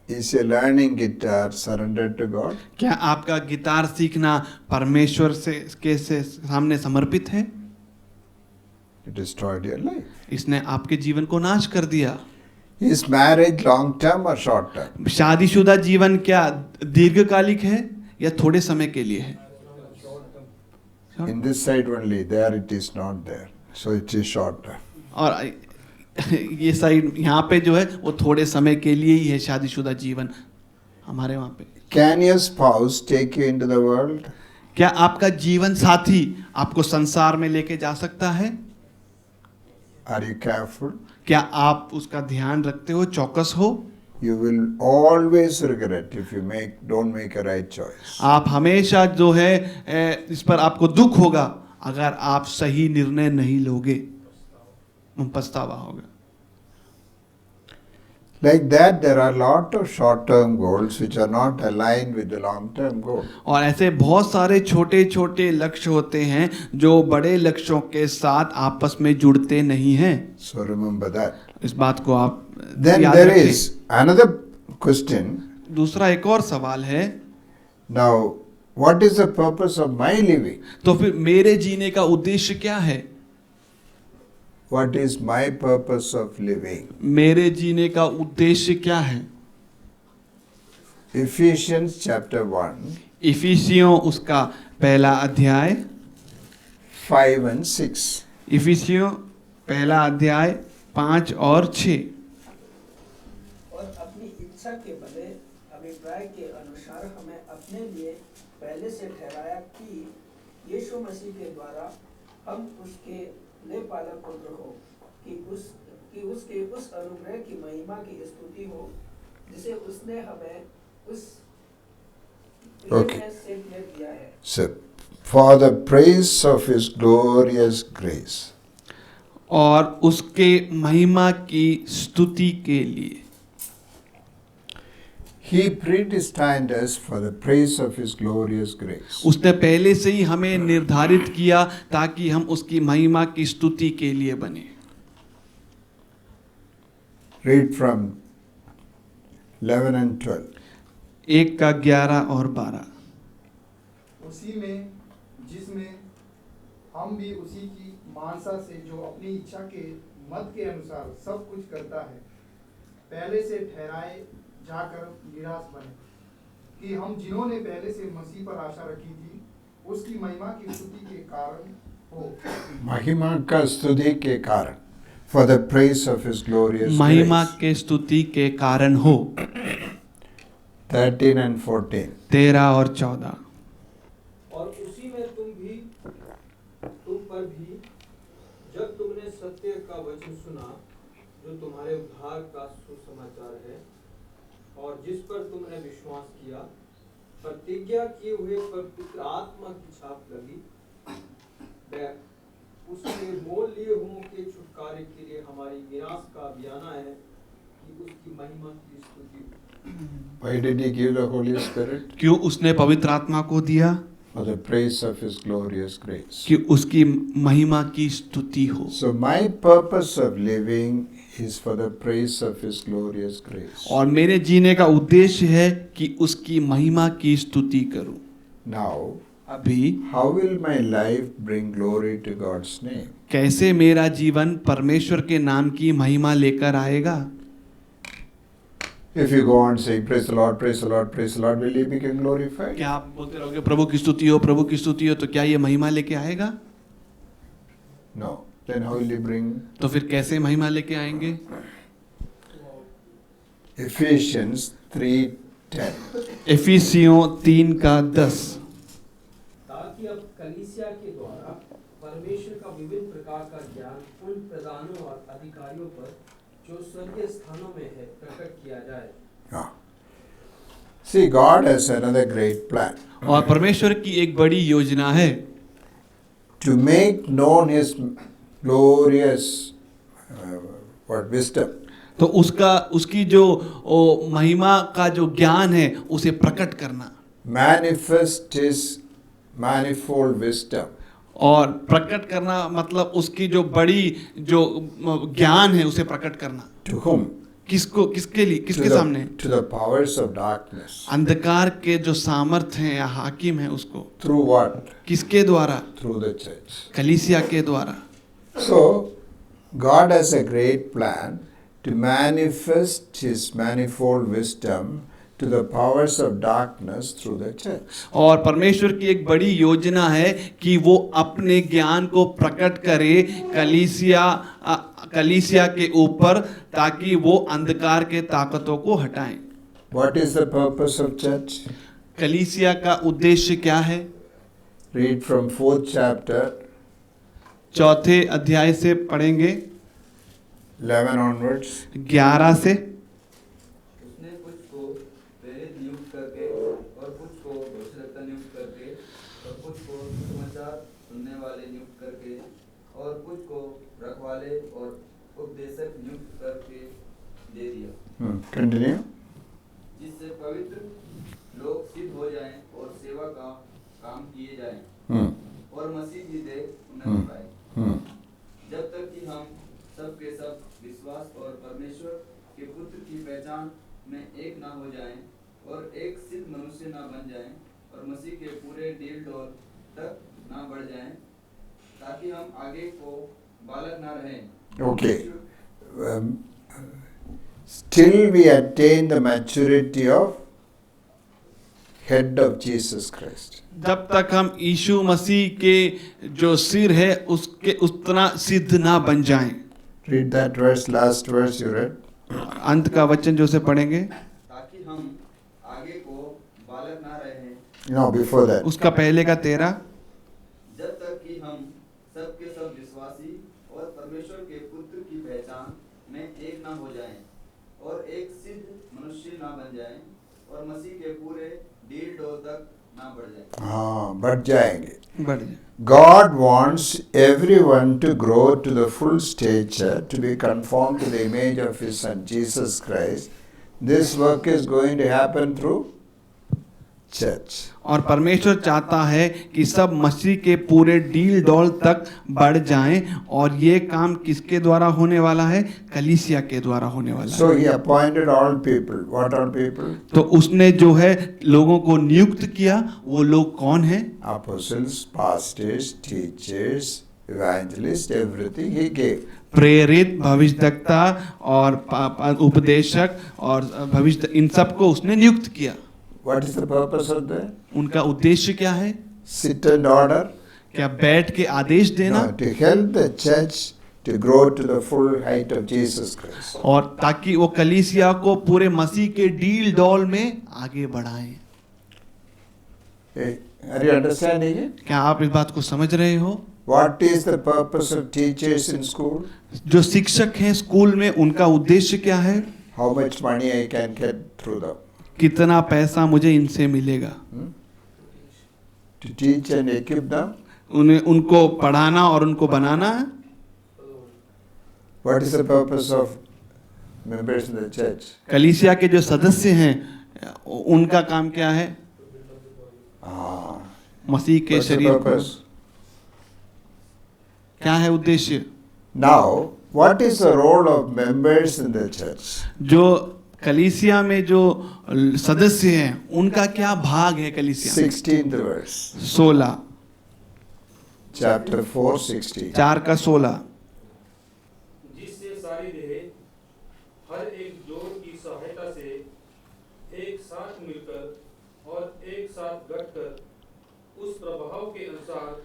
Speaker 1: Is your learning guitar surrendered to God?
Speaker 2: क्या आपका गिटार सीखना परमेश्वर से सामने समर्पित है?
Speaker 1: It destroyed your life.
Speaker 2: इसने आपके जीवन को नाश कर दिया।
Speaker 1: Is marriage long term or short term?
Speaker 2: शादीशुदा जीवन क्या दीर्घकालिक है या थोड़े समय के लिए है?
Speaker 1: In this side only, there it is not there. So it is short term.
Speaker 2: और ये साइड यहाँ पे जो है वो थोड़े समय के लिए ही है शादीशुदा जीवन हमारे वहाँ पे।
Speaker 1: Can your spouse take you into the world?
Speaker 2: क्या आपका जीवन साथी आपको संसार में लेके जा सकता है?
Speaker 1: Are you careful?
Speaker 2: क्या आप उसका ध्यान रखते हो, चौकस हो?
Speaker 1: You will always regret if you don't make a right choice.
Speaker 2: आप हमेशा जो है इस पर आपको दुख होगा अगर आप सही निर्णय नहीं लोगे, पछतावा होगा।
Speaker 1: Like that, there are a lot of short-term goals which are not aligned with the long-term goal.
Speaker 2: और ऐसे बहुत सारे छोटे छोटे लक्ष्य होते हैं जो बड़े लक्ष्यों के साथ आपस में जुड़ते नहीं हैं।
Speaker 1: So remember that.
Speaker 2: इस बात को आप
Speaker 1: Then
Speaker 2: याद
Speaker 1: there
Speaker 2: रखें।
Speaker 1: is another question.
Speaker 2: दूसरा एक और सवाल है,
Speaker 1: Now, what is the purpose of my living?
Speaker 2: तो फिर मेरे जीने का उद्देश्य क्या है?
Speaker 1: What is my purpose of living?
Speaker 2: मेरे जीने का उद्देश्य क्या है?
Speaker 1: Ephesians chapter 1,
Speaker 2: इफिसियों उसका पहला अध्याय
Speaker 1: 5 and 6.
Speaker 2: इफिसियों पहला अध्याय 5 और 6।
Speaker 6: और अपनी इच्छा के भले अभिप्राय के अनुसार हमें अपने लिए पहले से ठहराया कि यीशु मसीह के द्वारा हम उसके ले पालक पुत्र हो, कि उसके उस अनुग्रह की महिमा की स्तुति हो जिसे उसने हमें उस
Speaker 1: Okay.
Speaker 6: प्रेम से प्रेम दिया है।
Speaker 1: So, for the praise of His glorious grace.
Speaker 2: और उसके महिमा की स्तुति के लिए
Speaker 1: He predestined us for the praise of His glorious grace.
Speaker 2: उसने पहले से ही हमें निर्धारित किया ताकि हम उसकी महिमा की स्तुति के लिए बने।
Speaker 1: Read from 11 and 12.
Speaker 2: 1 का 11 और 12।
Speaker 7: उसी में जिसमें हम भी उसी की मानसा से जो अपनी इच्छा के मत के अनुसार सब कुछ करता है, पहले से ठहराए जाकर निराश बने, कि हम जिन्होंने पहले से मसीह पर आशा रखी थी उसकी महिमा की स्तुति के कारण हो।
Speaker 1: महिमा का स्तुति के कारण, for the praise of His glorious
Speaker 2: महिमा
Speaker 1: grace.
Speaker 2: के स्तुति के कारण हो।
Speaker 1: 13 and 14.
Speaker 2: 13 और 14।
Speaker 8: और उसी में तुम पर भी जब तुमने सत्य का वचन सुना जो तुम्हारे उद्धार का सुसमाचार है, और जिस पर तुमने विश्वास किया, प्रतिज्ञा किए हुए पवित्र आत्मा की छाप लगी, वह उसके मोल लिए हुओं के छुटकारे के लिए हमारी विनाश का बयाना है कि उसकी महिमा की स्तुति।
Speaker 1: Why did He give the Holy Spirit?
Speaker 2: क्यों उसने पवित्र आत्मा को दिया?
Speaker 1: For the praise of His glorious grace.
Speaker 2: कि उसकी महिमा की स्तुति हो।
Speaker 1: So my purpose of living is for the praise of His glorious grace.
Speaker 2: और मेरे जीने का उद्देश्य है कि उसकी महिमा की स्तुति करूं।
Speaker 1: Now,
Speaker 2: अभी
Speaker 1: how will my life bring glory to God's name?
Speaker 2: कैसे मेरा जीवन परमेश्वर के नाम की महिमा लेकर आएगा?
Speaker 1: If you go on saying praise the Lord, praise the Lord, praise the Lord, will He become glorified?
Speaker 2: क्या आप बोलते रहोगे प्रभु की स्तुति हो, प्रभु की स्तुति हो, तो क्या ये महिमा लेके आएगा?
Speaker 1: No. Then how will He bring?
Speaker 2: तो फिर कैसे महिमा लेके आएंगे?
Speaker 1: Ephesians 3:10.
Speaker 2: इफिसियों 3 का 10।
Speaker 8: ताकि अब कलीसिया के द्वारा परमेश्वर का विभिन्न प्रकार का ज्ञान उन प्रधानों और अधिकारियों पर जो स्वर्गीय स्थानों में है प्रकट किया जाए।
Speaker 1: Ah. See, God has another great plan.
Speaker 2: और परमेश्वर की एक बड़ी योजना है
Speaker 1: To make known His glorious wisdom.
Speaker 2: तो उसकी जो महिमा का जो ज्ञान है उसे प्रकट करना,
Speaker 1: Manifest His manifold wisdom.
Speaker 2: और प्रकट करना मतलब उसकी जो बड़ी जो ज्ञान है उसे प्रकट करना।
Speaker 1: To whom?
Speaker 2: किसके लिए, किसके सामने?
Speaker 1: To the powers of darkness.
Speaker 2: अंधकार के जो सामर्थ हैं या हाकिम है उसको।
Speaker 1: Through what?
Speaker 2: किसके द्वारा?
Speaker 1: Through the church.
Speaker 2: कलीसिया के द्वारा।
Speaker 1: So, God has a great plan to manifest His manifold wisdom to the powers of darkness through the church.
Speaker 2: और परमेश्वर की एक बड़ी योजना है कि वो अपने ज्ञान को प्रकट करे कलीसिया के ऊपर, ताकि वो अंधकार के ताकतों को हटाएं।
Speaker 1: What is the purpose of church?
Speaker 2: कलीसिया का उद्देश्य क्या है?
Speaker 1: Read from 4th chapter,
Speaker 2: 4 अध्याय से पढ़ेंगे
Speaker 1: 11 onwards.
Speaker 2: 11 से।
Speaker 8: उसने कुछ को प्रेरित नियुक्त करके और कुछ को भविष्यद्वक्ता नियुक्त करके और कुछ को सुसमाचार सुनने वाले नियुक्त करके और कुछ को रखवाले और उपदेशक नियुक्त करके दे दिया,
Speaker 1: Continue.
Speaker 8: जिससे पवित्र लोग सिद्ध हो जाएं और सेवा का काम किए जाएं और मसीह जी दे उन्नति पाए, जब तक कि हम सब के सब विश्वास और परमेश्वर के पुत्र की पहचान में एक ना हो जाएं और एक सिद्ध मनुष्य ना बन जाएं और मसीह के पूरे डील डोल तक ना बढ़ जाएं, ताकि हम आगे को बालक ना रहें।
Speaker 1: Okay. Still we attain the maturity of head of Jesus Christ.
Speaker 2: जब तक हम यीशु मसीह के जो सिर है उसके उतना सिद्ध ना बन जाएं।
Speaker 1: Read that verse, last verse you read.
Speaker 2: अंत का वचन जो से पढ़ेंगे,
Speaker 8: ताकि हम आगे को बालक ना रहें,
Speaker 1: No, before that.
Speaker 2: उसका पहले का 13।
Speaker 8: जब तक कि हम सबके सब विश्वासी और परमेश्वर के पुत्र की पहचान में एक ना हो जाएं और एक सिद्ध मनुष्य ना बन जाएं और मसीह के पूरे डील डोल तक ना बढ़ जाएं।
Speaker 1: हाँ, बढ़ जाएंगे.
Speaker 2: बढ़ जाए.
Speaker 1: God wants everyone to grow to the full stature, to be conformed to the image of His Son, Jesus Christ. This work is going to happen through church.
Speaker 2: और परमेश्वर चाहता है कि सब मसीह के पूरे डील डॉल तक बढ़ जाएं और ये काम किसके द्वारा होने वाला है? कलीसिया के द्वारा होने वाला
Speaker 1: So
Speaker 2: है.
Speaker 1: He appointed all people. What all people?
Speaker 2: तो उसने जो है लोगों को नियुक्त किया. वो लोग कौन हैं?
Speaker 1: Apostles, pastors, teachers, evangelists, everything He gave.
Speaker 2: प्रेरित, भविष्यद्वक्ता और उपदेशक और भविष्य, इन सबको उसने नियुक्त किया.
Speaker 1: What is the purpose of that?
Speaker 2: उनका उद्देश्य क्या है?
Speaker 1: Sit and order?
Speaker 2: क्या बैठ के आदेश देना?
Speaker 1: No, to help the church to grow to the full height of Jesus Christ.
Speaker 2: और ताकि वो कलीसिया को पूरे मसीह के डील डॉल में आगे बढ़ाएं.
Speaker 1: Hey, are you understanding it?
Speaker 2: क्या आप इस बात को समझ रहे हो?
Speaker 1: What is the purpose of teachers in school?
Speaker 2: जो शिक्षक हैं स्कूल में, उनका उद्देश्य क्या है?
Speaker 1: How much money I can get through them?
Speaker 2: कितना पैसा मुझे इनसे मिलेगा?
Speaker 1: To teach and equip them?
Speaker 2: उनको पढ़ाना और उनको बनाना है.
Speaker 1: What is the purpose of members in the church?
Speaker 2: कलीसिया के जो सदस्य हैं उनका काम क्या है? मसीह के
Speaker 1: What's the
Speaker 2: शरीर को.
Speaker 1: purpose?
Speaker 2: क्या है उद्देश्य?
Speaker 1: Now, what is the role of members in the church?
Speaker 2: जो कलीसिया में जो सदस्य हैं उनका क्या भाग है कलीसिया में?
Speaker 1: 16th verse.
Speaker 2: 16,
Speaker 1: Chapter 4, 16.
Speaker 2: 4 का 16.
Speaker 9: जिससे सारी देह हर एक जोड़ की सहायता से एक साथ मिलकर और एक साथ गठकर उस प्रभाव के अनुसार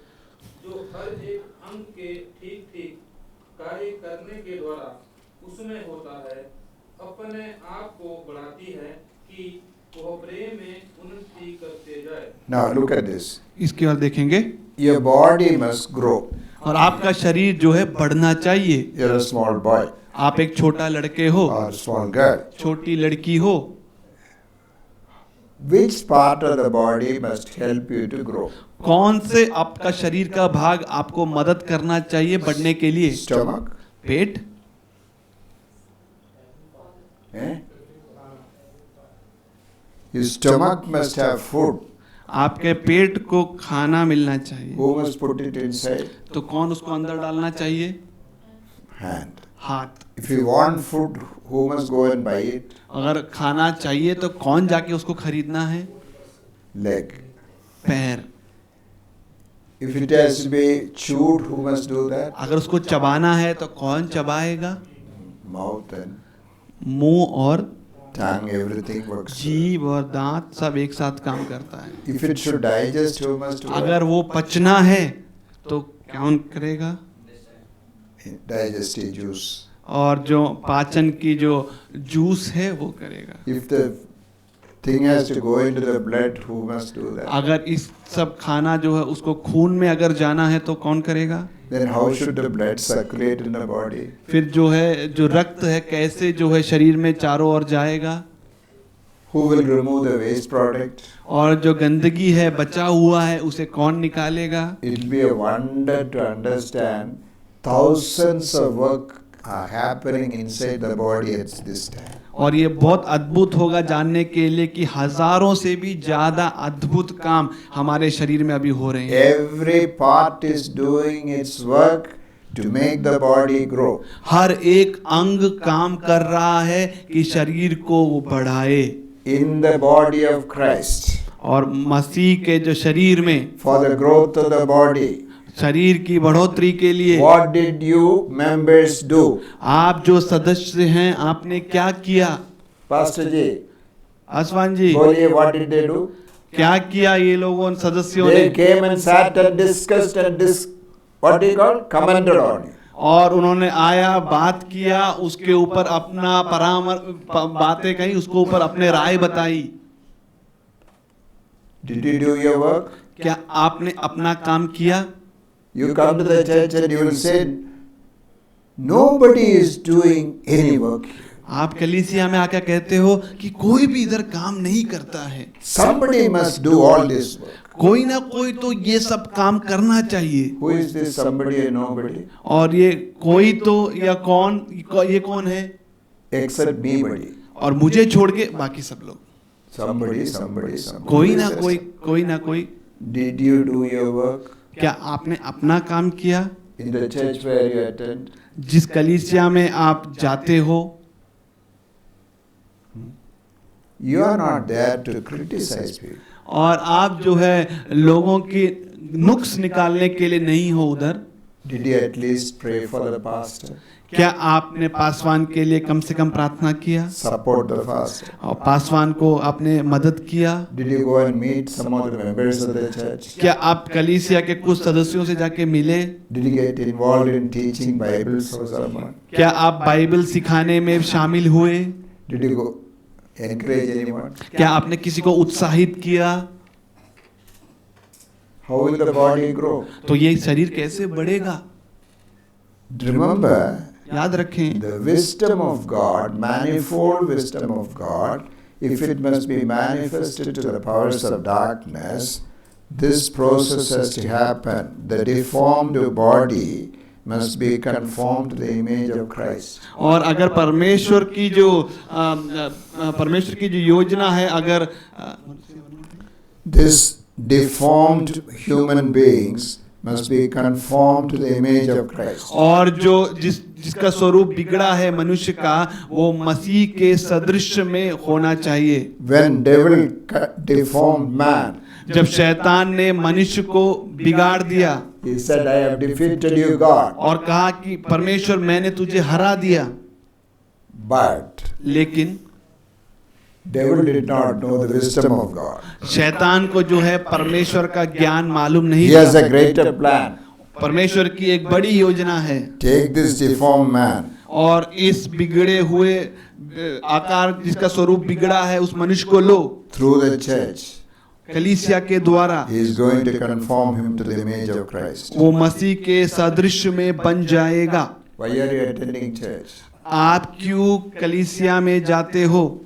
Speaker 9: जो हर एक अंग के ठीक ठीक कार्य करने के द्वारा उसमें होता है, अपने आप को बढ़ाती है कि वह प्रेम में उन्नति करते जाए.
Speaker 1: Now look at this.
Speaker 2: इसके बाद देखेंगे.
Speaker 1: Your body must grow.
Speaker 2: और आपका शरीर जो है बढ़ना चाहिए.
Speaker 1: You're a small boy
Speaker 2: आप एक छोटा लड़के हो,
Speaker 1: or small girl.
Speaker 2: छोटी लड़की हो.
Speaker 1: Which part of the body must help you to grow?
Speaker 2: कौन से आपका शरीर का भाग आपको मदद करना चाहिए बढ़ने के लिए?
Speaker 1: Stomach?
Speaker 2: Pet.
Speaker 1: Eh? Your stomach must have food.
Speaker 2: आपके पेट को खाना मिलना चाहिए.
Speaker 1: Who must put it inside?
Speaker 2: तो कौन उसको अंदर डालना चाहिए?
Speaker 1: Hand.
Speaker 2: हाथ.
Speaker 1: If you want food, who must go and buy it?
Speaker 2: अगर खाना चाहिए तो कौन जाके उसको खरीदना है?
Speaker 1: Leg.
Speaker 2: पैर.
Speaker 1: If it has to be chewed, who must do that?
Speaker 2: अगर उसको चबाना है तो कौन चबाएगा?
Speaker 1: Mouth and
Speaker 2: मुंह और
Speaker 1: tongue, everything works.
Speaker 2: जीभ और दांत सब एक साथ काम करता है.
Speaker 1: If it should digest, who must do
Speaker 2: अगर वो पचना है तो कौन करेगा?
Speaker 1: that? Digestive juice.
Speaker 2: और जो पाचन की जो जूस है वो करेगा.
Speaker 1: If the thing has to go into the blood, who must do that?
Speaker 2: अगर इस सब खाना जो है उसको खून में अगर जाना है तो कौन करेगा?
Speaker 1: Then how should the blood circulate in the body?
Speaker 2: फिर जो है जो रक्त है कैसे जो है शरीर में चारों ओर जाएगा?
Speaker 1: Who will remove the waste product?
Speaker 2: और जो गंदगी है बचा हुआ है उसे कौन निकालेगा?
Speaker 1: It will be a wonder to understand thousands of work are happening inside the body at this time.
Speaker 2: और ये बहुत अद्भुत होगा जानने के लिए कि हजारों से भी ज्यादा अद्भुत काम हमारे शरीर में अभी हो रहे हैं.
Speaker 1: Every part is doing its work to make the body grow.
Speaker 2: हर एक अंग काम कर रहा है कि शरीर को वो बढ़ाए.
Speaker 1: In the body of Christ.
Speaker 2: और मसीह के जो शरीर में
Speaker 1: For the growth of the body.
Speaker 2: शरीर की बढ़ोतरी के लिए
Speaker 1: What did you members do?
Speaker 2: आप जो सदस्य हैं आपने क्या किया?
Speaker 1: Pastor ji,
Speaker 2: आसवान जी
Speaker 1: बोलिए, what did they do?
Speaker 2: क्या किया ये लोगों सदस्यों
Speaker 1: They
Speaker 2: ने?
Speaker 1: came and sat and discussed and what do you call? Commented on you.
Speaker 2: और उन्होंने आया, बात किया, उसके ऊपर अपना बातें कही, उसको ऊपर अपने राय बताई.
Speaker 1: Did you do your work?
Speaker 2: क्या आपने अपना काम किया?
Speaker 1: You come to the church and you will say, nobody is doing any work.
Speaker 2: आप कलीसिया में आकर कहते हो कि कोई भी इधर काम नहीं करता है,
Speaker 1: Somebody must do all this work.
Speaker 2: कोई ना कोई तो ये सब काम करना चाहिए.
Speaker 1: Who is this somebody and nobody?
Speaker 2: और ये कोई तो या कौन, ये कौन है?
Speaker 1: Except me, buddy.
Speaker 2: और मुझे छोड़ के बाकी सब लोग.
Speaker 1: Somebody.
Speaker 2: कोई ना कोई.
Speaker 1: Did you do your work?
Speaker 2: क्या आपने अपना काम किया?
Speaker 1: In the church where you attend?
Speaker 2: जिस कलीसिया में आप जाते हो,
Speaker 1: You are not there to criticize people.
Speaker 2: और आप जो है लोगों की नुक्स निकालने के लिए नहीं हो उधर.
Speaker 1: Did you at least pray for the pastor?
Speaker 2: क्या आपने पासवान के लिए कम से कम प्रार्थना किया?
Speaker 1: Support the pastor?
Speaker 2: और पासवान को आपने मदद किया?
Speaker 1: Did you go and meet some of the members of the church?
Speaker 2: क्या आप कलीसिया के कुछ सदस्यों से जाके मिले?
Speaker 1: Did you get involved in teaching Bibles or someone?
Speaker 2: क्या आप बाइबल सिखाने में शामिल हुए?
Speaker 1: Did you go encourage anyone?
Speaker 2: क्या आपने किसी को उत्साहित किया?
Speaker 1: How will the body grow?
Speaker 2: तो ये शरीर कैसे बढ़ेगा?
Speaker 1: Remember,
Speaker 2: याद रखें,
Speaker 1: the wisdom of God, manifold wisdom of God, if it must be manifested to the powers of darkness, this process has to happen. The deformed body must be conformed to the image of Christ.
Speaker 2: और अगर परमेश्वर की जो योजना है, अगर
Speaker 1: This deformed human beings must be conformed to the image of Christ.
Speaker 2: और जो जिसका स्वरूप बिगड़ा है मनुष्य का, वो मसीह के सदृश में होना चाहिए.
Speaker 1: When devil deformed man,
Speaker 2: जब शैतान ने मनुष्य को बिगाड़ दिया,
Speaker 1: he said, I have defeated you, God.
Speaker 2: और कहा कि परमेश्वर मैंने तुझे हरा दिया.
Speaker 1: But
Speaker 2: लेकिन
Speaker 1: devil did not know the wisdom of God.
Speaker 2: शैतान को जो है परमेश्वर का ज्ञान मालूम नहीं
Speaker 1: He has
Speaker 2: था.
Speaker 1: a greater plan.
Speaker 2: परमेश्वर की एक बड़ी योजना है.
Speaker 1: Take this deformed man,
Speaker 2: और इस बिगड़े हुए आकार जिसका स्वरूप बिगड़ा है उस मनुष्य को लो,
Speaker 1: through the church.
Speaker 2: कलीसिया के द्वारा
Speaker 1: He is going to conform him to the image of Christ.
Speaker 2: वो मसीह के सदृश में बन जाएगा.
Speaker 1: Why are you attending church?
Speaker 2: आप क्यों कलीसिया में जाते हो?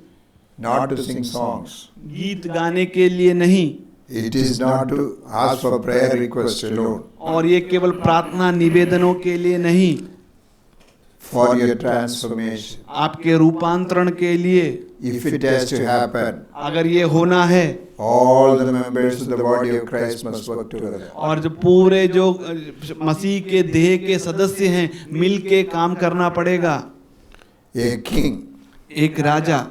Speaker 1: Not to sing songs.
Speaker 2: गीत गाने के लिए नहीं,
Speaker 1: It is not to ask for prayer requests alone.
Speaker 2: और ये केवल प्रार्थना निवेदनों के लिए नहीं,
Speaker 1: For your transformation.
Speaker 2: आपके रूपांतरण के लिए.
Speaker 1: If it has to happen,
Speaker 2: अगर ये होना है,
Speaker 1: all the members of the body of Christ must work together.
Speaker 2: और जो पूरे जो मसीह के देह के सदस्य हैं मिल के काम करना पड़ेगा.
Speaker 1: A king
Speaker 2: एक राजा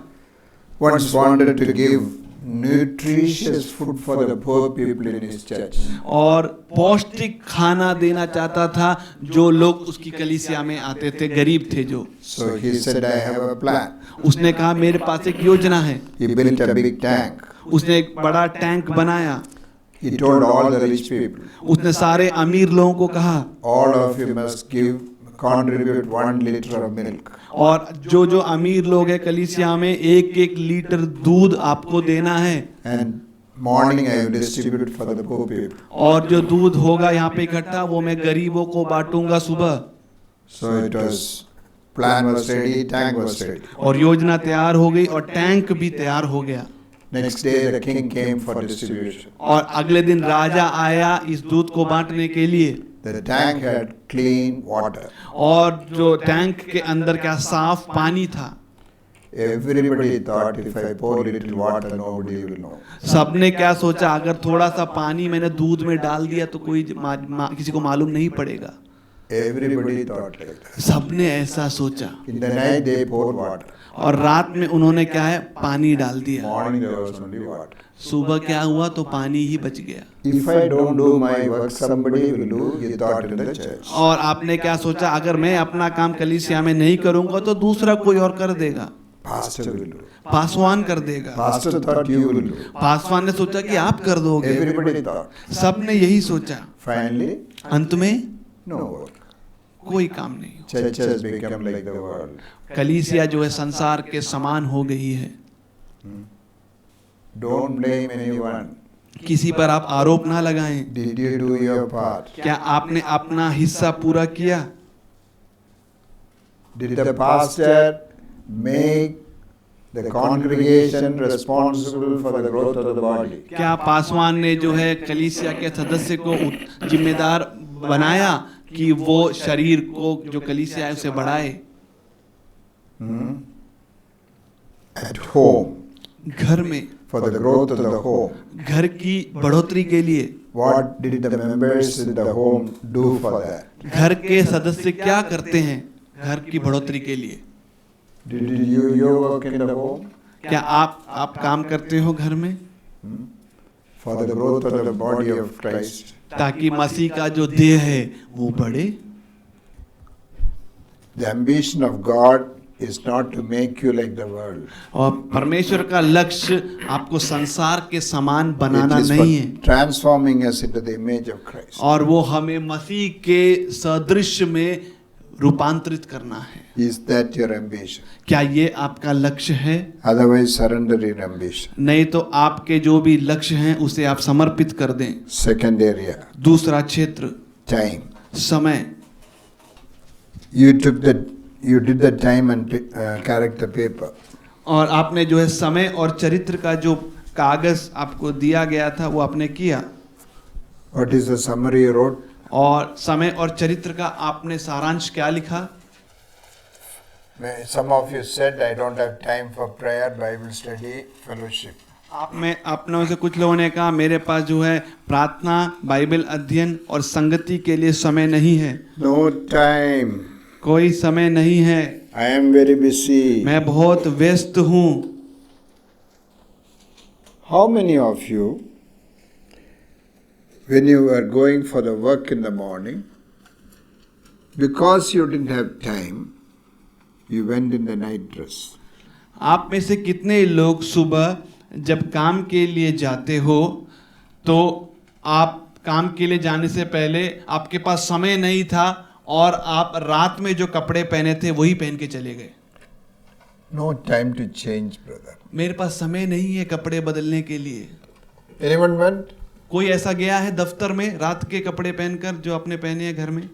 Speaker 1: once wanted to give nutritious food for the poor people in his church.
Speaker 2: और पौष्टिक खाना देना चाहता था जो लोग उसकी कलीसिया में आते थे, गरीब थे जो.
Speaker 1: So he said, I have a plan.
Speaker 2: उसने कहा मेरे पास एक योजना है.
Speaker 1: He built a big tank.
Speaker 2: उसने एक बड़ा टैंक बनाया.
Speaker 1: He told all the rich people,
Speaker 2: उसने सारे अमीर लोगों को कहा,
Speaker 1: all of you must contribute 1 liter of milk.
Speaker 2: और जो अमीर लोग हैं कलीसिया में, 1-1 लीटर दूध आपको देना है.
Speaker 1: And morning I will distribute for the poor people.
Speaker 2: और जो दूध होगा यहाँ पे इकट्ठा वो मैं गरीबों को बांटूंगा सुबह.
Speaker 1: So it was, plan was ready, tank was ready.
Speaker 2: और योजना तैयार हो गई और टैंक भी तैयार हो गया.
Speaker 1: Next day the king came for distribution.
Speaker 2: और अगले दिन राजा आया इस दूध को बांटने के लिए.
Speaker 1: The tank had clean water.
Speaker 2: और जो टैंक के अंदर क्या साफ पानी था.
Speaker 1: Everybody thought if I pour little water, nobody will know.
Speaker 2: सबने क्या सोचा, अगर थोड़ा सा पानी मैंने दूध में डाल दिया तो कोई किसी को मालूम नहीं पड़ेगा.
Speaker 1: Everybody thought like that.
Speaker 2: सबने ऐसा सोचा.
Speaker 1: In the night they poured water.
Speaker 2: और रात में उन्होंने क्या है, पानी डाल दिया.
Speaker 1: Morning there was only water.
Speaker 2: सुबह क्या हुआ तो पानी ही बच गया.
Speaker 1: If I don't do my work, somebody will do. He thought in the church.
Speaker 2: और आपने क्या सोचा, अगर मैं अपना काम कलीसिया में नहीं करूंगा तो दूसरा कोई और कर देगा.
Speaker 1: Pastor will do.
Speaker 2: पासवान कर देगा.
Speaker 1: Pastor thought you will do.
Speaker 2: Paswan ने सोचा कि आप कर दोगे.
Speaker 1: Everybody thought.
Speaker 2: सबने यही सोचा.
Speaker 1: Finally,
Speaker 2: अंत में
Speaker 1: no work.
Speaker 2: कोई काम नहीं.
Speaker 1: Church has become like the world.
Speaker 2: कलीसिया जो है संसार के समान हो गई है.
Speaker 1: Don't blame anyone.
Speaker 2: किसी पर आप आरोप ना लगाएं।
Speaker 1: Did you do your part?
Speaker 2: क्या आपने अपना हिस्सा पूरा किया?
Speaker 1: Did the pastor make the congregation responsible for the growth of the body?
Speaker 2: क्या पासवान ने जो है कलीसिया के सदस्य को जिम्मेदार बनाया कि वो शरीर को जो कलीसिया है उसे बढ़ाए?
Speaker 1: At home,
Speaker 2: घर में,
Speaker 1: for the growth of the home.
Speaker 2: घर की बढ़ोतरी के लिए
Speaker 1: What did the members in the home do for that?
Speaker 2: घर के सदस्य क्या करते हैं घर की बढ़ोतरी के लिए?
Speaker 1: Did you work in the home?
Speaker 2: क्या आप काम करते हो घर में?
Speaker 1: For the growth of the body of Christ.
Speaker 2: ताकि मसीह का जो देह है वो बढ़े।
Speaker 1: The ambition of God is not to make you like the world.
Speaker 2: और परमेश्वर का लक्ष्य आपको संसार के समान बनाना
Speaker 1: It is
Speaker 2: नहीं है,
Speaker 1: for transforming us into the image of Christ.
Speaker 2: और वो हमें मसीह के सदृश में रूपांतरित करना है।
Speaker 1: Is that your ambition?
Speaker 2: क्या ये आपका लक्ष्य है?
Speaker 1: Otherwise, surrender your ambition.
Speaker 2: नहीं तो आपके जो भी लक्ष्य हैं उसे आप समर्पित कर दें।
Speaker 1: Second area,
Speaker 2: दूसरा क्षेत्र,
Speaker 1: time.
Speaker 2: समय।
Speaker 1: You did the time and character paper.
Speaker 2: और आपने जो है समय और चरित्र का जो कागज आपको दिया गया था वो आपने किया।
Speaker 1: What is the summary you wrote?
Speaker 2: और समय और चरित्र का आपने सारांश क्या लिखा?
Speaker 1: Some of you said, I don't have time for prayer, Bible study, fellowship.
Speaker 2: आपने से कुछ लोगों ने कहा मेरे पास जो है प्रार्थना, बाइबल अध्ययन और संगति के लिए समय नहीं है।
Speaker 1: No time.
Speaker 2: कोई समय नहीं है।
Speaker 1: I am very busy.
Speaker 2: मैं बहुत व्यस्त हूँ।
Speaker 1: How many of you, when you were going for the work in the morning, because you didn't have time, you went in the night dress?
Speaker 2: आप में से कितने लोग सुबह जब काम के लिए जाते हो तो आप काम के लिए जाने से पहले आपके पास समय नहीं था और आप रात में जो कपड़े पहने थे वही पहन के चले गए?
Speaker 1: No time to change, brother.
Speaker 2: मेरे पास समय नहीं है कपड़े बदलने के लिए।
Speaker 1: Anyone went?
Speaker 2: कोई ऐसा गया है दफ्तर में रात के कपड़े पहनकर जो आपने पहने हैं घर में?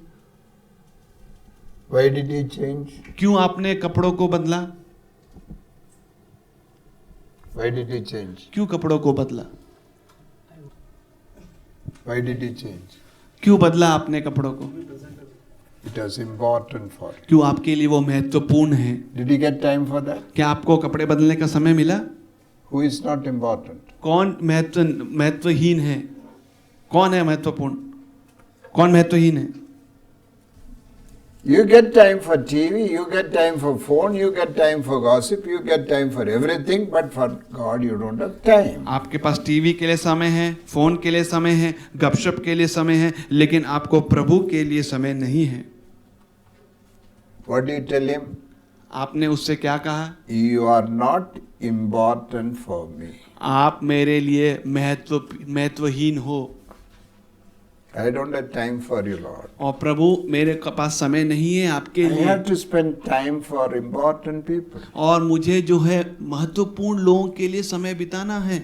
Speaker 1: Why did you change?
Speaker 2: क्यों आपने कपड़ों को बदला?
Speaker 1: Why did you change?
Speaker 2: क्यों कपड़ों को बदला?
Speaker 1: Why did you change?
Speaker 2: क्यों बदला आपने कपड़ों को?
Speaker 1: It was important for you.
Speaker 2: क्यों आपके लिए वो महत्वपूर्ण है?
Speaker 1: Did you get time for that?
Speaker 2: क्या आपको कपड़े बदलने का समय मिला?
Speaker 1: Who is not important?
Speaker 2: कौन महत्वहीन है? कौन है महत्वपूर्ण? कौन महत्वहीन है?
Speaker 1: You get time for TV, you get time for phone, you get time for gossip, you get time for everything, but for God you don't have time.
Speaker 2: आपके पास टीवी के लिए समय है, फोन के लिए समय है, गपशप के लिए समय है, लेकिन आपको प्रभु के लिए समय नहीं है।
Speaker 1: What do you tell him?
Speaker 2: आपने उससे क्या कहा?
Speaker 1: You are not important for me.
Speaker 2: आप मेरे लिए महत्वहीन हो।
Speaker 1: I don't have time for you, Lord.
Speaker 2: और प्रभु मेरे पास समय नहीं है आपके
Speaker 1: I
Speaker 2: लिए।
Speaker 1: have to spend time for important people.
Speaker 2: और मुझे जो है महत्वपूर्ण लोगों के लिए समय बिताना है।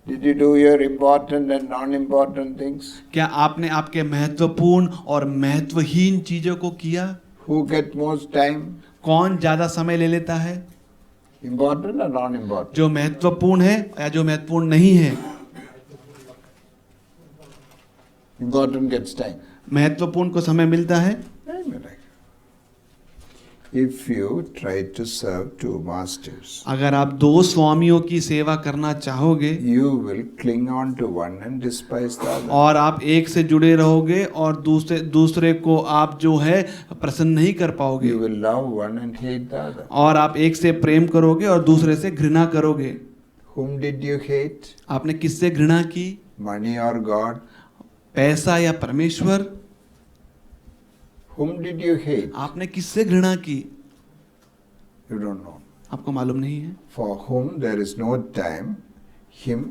Speaker 1: Did you do your important and non-important things?
Speaker 2: क्या आपने आपके महत्वपूर्ण और महत्वहीन चीजों को किया?
Speaker 1: Who get most time?
Speaker 2: कौन ज्यादा समय ले लेता है?
Speaker 1: Important or non-important?
Speaker 2: जो महत्वपूर्ण है या जो महत्वपूर्ण नहीं है?
Speaker 1: Important gets time.
Speaker 2: महत्वपूर्ण को समय मिलता है।
Speaker 1: If you try to serve two masters,
Speaker 2: अगर आप दो स्वामियों की सेवा करना चाहोगे,
Speaker 1: you will cling on to one and despise the other.
Speaker 2: और आप एक से जुड़े रहोगे और दूसरे को आप जो है प्रसन्न नहीं कर पाओगे,
Speaker 1: You will love one and hate the other.
Speaker 2: और आप एक से प्रेम करोगे और दूसरे से घृणा करोगे।
Speaker 1: Whom did you hate?
Speaker 2: आपने किससे घृणा की?
Speaker 1: Money or God?
Speaker 2: पैसा या परमेश्वर?
Speaker 1: Whom did you hate?
Speaker 2: आपने किससे घृणा की?
Speaker 1: You don't know.
Speaker 2: आपको मालूम नहीं है।
Speaker 1: For whom there is no time, him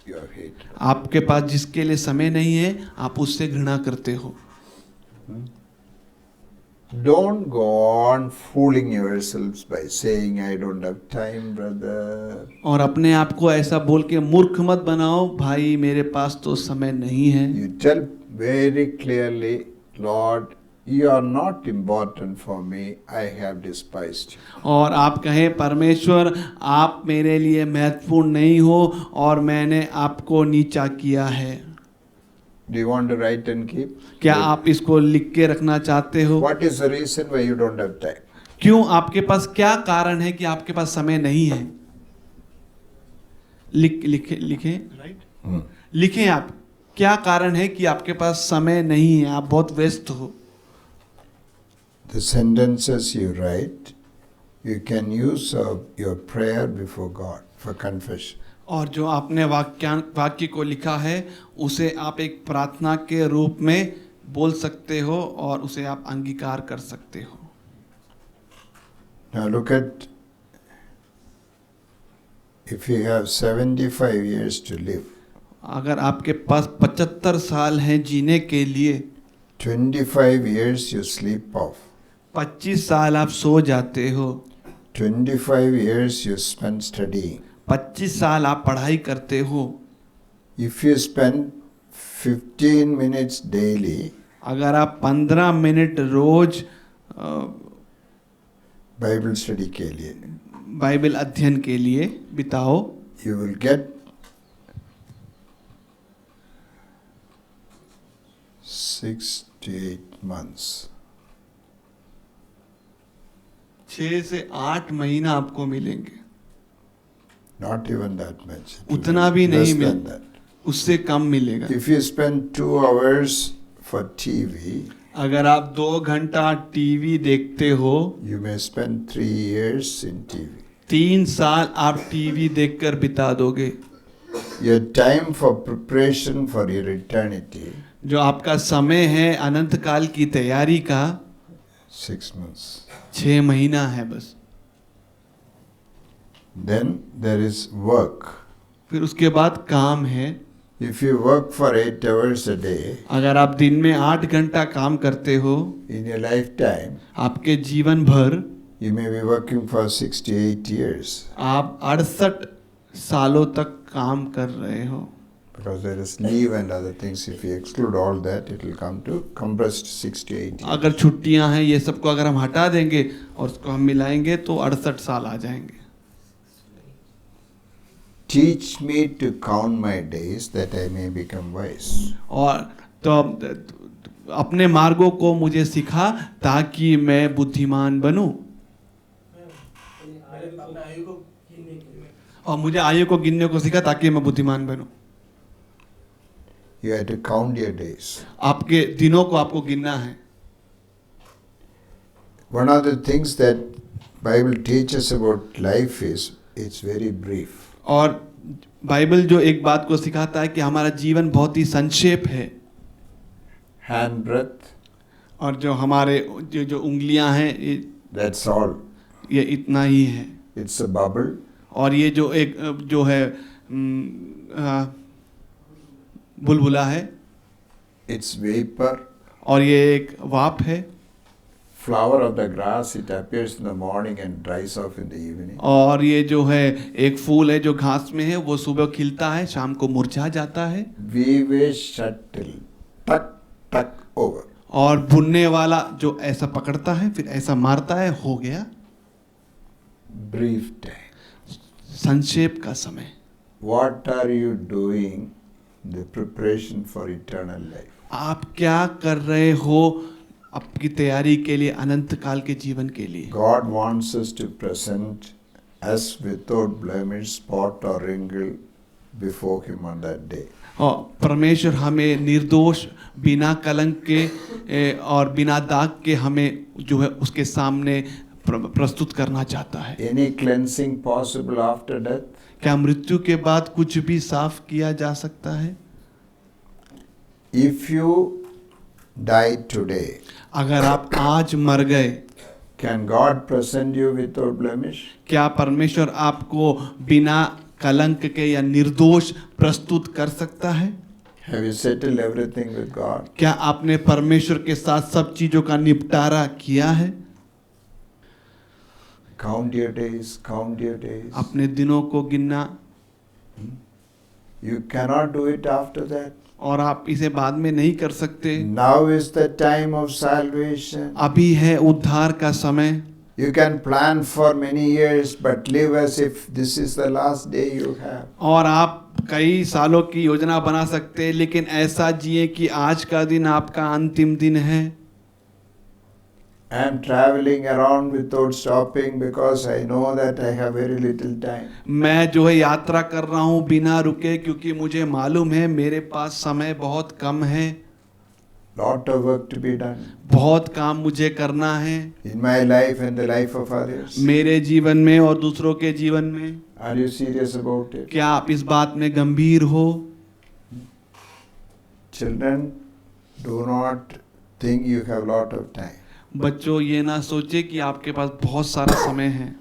Speaker 1: you have hated.
Speaker 2: आपके पास जिसके लिए समय नहीं है आप उससे घृणा करते हो।
Speaker 1: Don't go on fooling yourselves by saying, I don't have time, brother.
Speaker 2: और अपने आप को ऐसा बोल के मूर्ख मत बनाओ, भाई मेरे पास तो समय नहीं है।
Speaker 1: You tell very clearly, Lord, you are not important for me. I have despised you.
Speaker 2: और आप कहें, परमेश्वर आप मेरे लिए महत्वपूर्ण नहीं हो और मैंने आपको नीचा किया है।
Speaker 1: Do you want to write and keep?
Speaker 2: क्या आप इसको लिख के रखना चाहते हो?
Speaker 1: What is the reason why you don't have time?
Speaker 2: क्यों, आपके पास क्या कारण है कि आपके पास समय नहीं है? लिखें राइट, लिखें आप, क्या कारण है कि आपके पास समय नहीं है, आप बहुत व्यस्त हो।
Speaker 1: The sentences you write, you can use your prayer before God for confession.
Speaker 2: और जो आपने वाक्य को लिखा है उसे आप एक प्रार्थना के रूप में बोल सकते हो और उसे आप अंगीकार कर सकते हो।
Speaker 1: Now look at, if you have 75 years to live,
Speaker 2: अगर आपके पास 75 साल हैं जीने के लिए,
Speaker 1: 25 years you sleep off,
Speaker 2: 25 साल आप सो जाते हो,
Speaker 1: 25 years you spend studying.
Speaker 2: 25 साल आप पढ़ाई करते हो।
Speaker 1: If you spend 15 minutes daily,
Speaker 2: अगर आप 15 मिनट रोज
Speaker 1: बाइबल स्टडी के लिए,
Speaker 2: बाइबल अध्ययन के लिए बिताओ,
Speaker 1: you will get 6 to 8 months.
Speaker 2: 6 से 8 महीना आपको मिलेंगे।
Speaker 1: Not even that much.
Speaker 2: उतना भी नहीं
Speaker 1: Less than
Speaker 2: मिल,
Speaker 1: that.
Speaker 2: उससे कम मिलेगा।
Speaker 1: If you spend 2 hours for TV,
Speaker 2: अगर आप 2 घंटा टीवी देखते हो,
Speaker 1: you may spend 3 years in TV.
Speaker 2: 3 साल आप टीवी देखकर बिता दोगे।
Speaker 1: Your time for preparation for your eternity,
Speaker 2: जो आपका समय है अनंत काल की तैयारी का,
Speaker 1: 6 months.
Speaker 2: 6 महीना है बस।
Speaker 1: Then there is work.
Speaker 2: फिर उसके बाद काम है।
Speaker 1: If you work for 8 hours a day,
Speaker 2: अगर आप दिन में 8 घंटा काम करते हो,
Speaker 1: in your lifetime,
Speaker 2: आपके जीवन भर
Speaker 1: you may be working for 68 years.
Speaker 2: आप 68 सालों तक काम कर रहे हो।
Speaker 1: Because there is leave and other things. If you exclude all that, it will come to compressed 68 years.
Speaker 2: अगर छुट्टियां हैं, ये सबको अगर हम हटा देंगे और उसको हम मिलाएंगे तो 68 साल आ जाएंगे।
Speaker 1: Teach me to count my days that I may become wise.
Speaker 2: और तो अपने मार्गों को मुझे सिखा ताकि मैं बुद्धिमान बनूं, और मुझे आयु को गिनने को सिखा ताकि मैं बुद्धिमान बनूं।
Speaker 1: You have to count your days.
Speaker 2: आपके दिनों को आपको गिनना है।
Speaker 1: One of the things that Bible teaches about life is it's very brief.
Speaker 2: और बाइबल जो एक बात को सिखाता है कि हमारा जीवन बहुत ही संक्षेप है।
Speaker 1: Hand breadth,
Speaker 2: और जो हमारे जो उंगलियां हैं,
Speaker 1: that's all.
Speaker 2: ये इतना ही है।
Speaker 1: It's a bubble.
Speaker 2: और ये जो एक जो है बुलबुला है,
Speaker 1: It's vapor.
Speaker 2: और ये एक वाप है।
Speaker 1: Flower of the grass, it appears in the morning and dries off in the evening.
Speaker 2: और ये जो है एक फूल है जो घास में है, वो सुबह खिलता है, शाम को मुरझा जाता है।
Speaker 1: Weave shuttle, tuck, tuck over.
Speaker 2: और बुनने वाला जो ऐसा पकड़ता है फिर ऐसा मारता है, हो गया।
Speaker 1: Brief time.
Speaker 2: संक्षेप का समय।
Speaker 1: What are you doing in the preparation for eternal life?
Speaker 2: आप क्या कर रहे हो आपकी तैयारी के लिए, अनंत काल के जीवन के लिए?
Speaker 1: God wants us to present us without blemish, spot or wrinkle before Him on that day.
Speaker 2: और परमेश्वर हमें निर्दोष, बिना कलंक के और बिना दाग के हमें जो है उसके सामने प्रस्तुत करना चाहता है।
Speaker 1: Any cleansing possible after death?
Speaker 2: क्या मृत्यु के बाद कुछ भी साफ किया जा सकता है?
Speaker 1: If you die today,
Speaker 2: अगर आप आज मर गए,
Speaker 1: can God present you without blemish?
Speaker 2: क्या परमेश्वर आपको बिना कलंक के या निर्दोष प्रस्तुत कर सकता है?
Speaker 1: Have you settled everything with God?
Speaker 2: क्या आपने परमेश्वर के साथ सब चीजों का निपटारा किया है?
Speaker 1: Count your days, count your days.
Speaker 2: अपने दिनों को गिनना,
Speaker 1: You cannot do it after that.
Speaker 2: और आप इसे बाद में नहीं कर सकते।
Speaker 1: Now is the time of salvation.
Speaker 2: अभी है उद्धार का समय।
Speaker 1: You can plan for many years, but live as if this is the last day you have.
Speaker 2: और आप कई सालों की योजना बना सकते हैं, लेकिन ऐसा जिए कि आज का दिन आपका अंतिम दिन है।
Speaker 1: I am traveling around without stopping because I know that I have very little time.
Speaker 2: मैं जो है यात्रा कर रहा हूँ बिना रुके, क्योंकि मुझे मालूम है मेरे पास समय बहुत कम है।
Speaker 1: Lot of work to be done
Speaker 2: बहुत काम मुझे करना है
Speaker 1: in my life and the life of others.
Speaker 2: मेरे जीवन में और दूसरों के जीवन में।
Speaker 1: Are you serious about it?
Speaker 2: क्या आप इस बात में गंभीर हो?
Speaker 1: Children, do not think you have lot of time.
Speaker 2: बच्चों, ये ना सोचे कि आपके पास बहुत सारा समय है।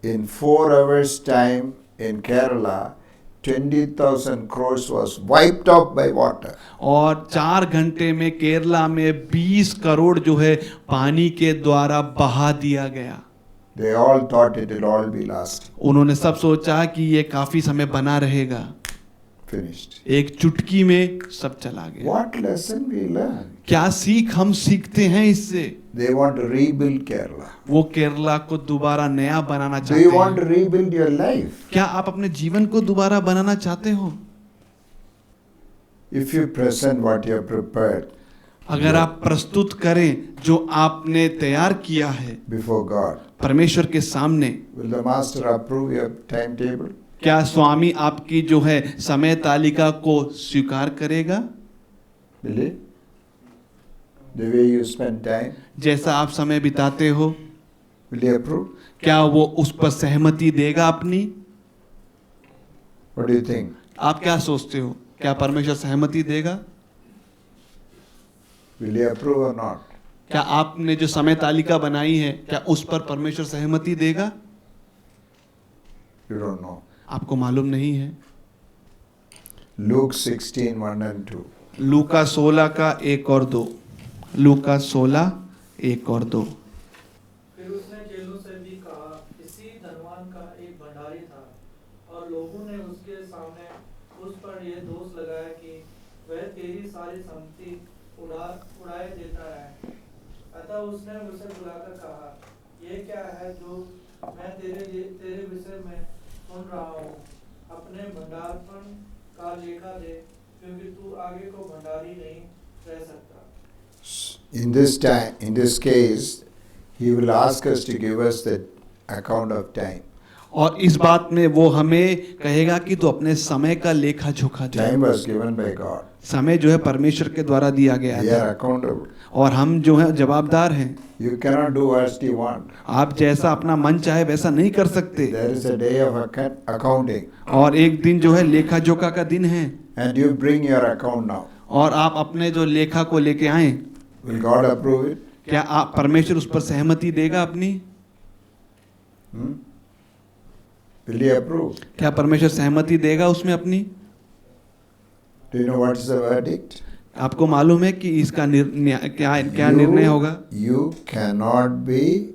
Speaker 1: In 4 hours time in Kerala, 20,000 crores was wiped out by water.
Speaker 2: और 4 घंटे में केरला में 20 करोड़ जो है पानी के द्वारा बहा दिया गया।
Speaker 1: They all thought it will all be lost.
Speaker 2: उन्होंने सब सोचा कि ये काफी समय बना रहेगा।
Speaker 1: Finished.
Speaker 2: एक चुटकी में सब चला गया।
Speaker 1: What lesson we learn?
Speaker 2: क्या सीख हम सीखते हैं इससे?
Speaker 1: They want to rebuild Kerala.
Speaker 2: वो केरला को दोबारा नया बनाना
Speaker 1: Do
Speaker 2: चाहते
Speaker 1: you want
Speaker 2: हैं।
Speaker 1: to rebuild your life?
Speaker 2: क्या आप अपने जीवन को दोबारा बनाना चाहते हो?
Speaker 1: If you present what you have prepared
Speaker 2: अगर आप प्रस्तुत करें जो आपने तैयार किया है
Speaker 1: before God,
Speaker 2: परमेश्वर के सामने,
Speaker 1: will the Master approve your timetable?
Speaker 2: क्या स्वामी आपकी जो है समय तालिका को स्वीकार करेगा?
Speaker 1: Will he? The way you spend time,
Speaker 2: जैसा आप समय बिताते हो,
Speaker 1: will he approve?
Speaker 2: क्या वो उस पर सहमति देगा अपनी?
Speaker 1: What do you think?
Speaker 2: आप क्या सोचते हो? क्या परमेश्वर सहमति देगा?
Speaker 1: Will he approve or not?
Speaker 2: क्या आपने जो समय तालिका बनाई है, क्या उस पर परमेश्वर सहमति देगा?
Speaker 1: You don't know.
Speaker 2: आपको मालूम नहीं है।
Speaker 1: Luke 16, 1 and 2.
Speaker 2: लूका 16 का 1 और 2। लूका 16, 1 और 2।
Speaker 3: फिर उसने चेलों से भी कहा, इसी धनवान का एक भंडारी था और लोगों ने उसके सामने उस पर यह दोष लगाया कि वह तेरी सारी संपत्ति उड़ाए देता है। अतः उसने उसे बुलाकर कहा, ये क्या है जो मैं तेरे विषय में सुन रहा हूँ? अपने भंडारपन का लेखा दे, क्योंकि तू आगे को भंडारी नहीं रह सकता।
Speaker 1: In this case, he will ask us to give us the account of time.
Speaker 2: और इस बात में वो हमें कहेगा कि तू अपने समय का लेखा जोखा दे।
Speaker 1: Time was given by God.
Speaker 2: समय जो है परमेश्वर के द्वारा दिया गया
Speaker 1: We
Speaker 2: है
Speaker 1: are accountable.
Speaker 2: और हम जो है जवाबदार हैं।
Speaker 1: You cannot do as you want.
Speaker 2: आप जैसा अपना मन चाहे वैसा नहीं कर सकते।
Speaker 1: There is a day of accounting,
Speaker 2: और एक दिन जो है लेखा जोखा का दिन है,
Speaker 1: and you bring your account now.
Speaker 2: और आप अपने जो लेखा को लेके आए।
Speaker 1: Will God approve it?
Speaker 2: क्या आप परमेश्वर उस पर सहमति देगा अपनी?
Speaker 1: Will he approve?
Speaker 2: क्या परमेश्वर सहमति देगा उसमें अपनी?
Speaker 1: Do you know what is the verdict?
Speaker 2: आपको मालूम है कि इसका क्या निर्णय होगा?
Speaker 1: You cannot be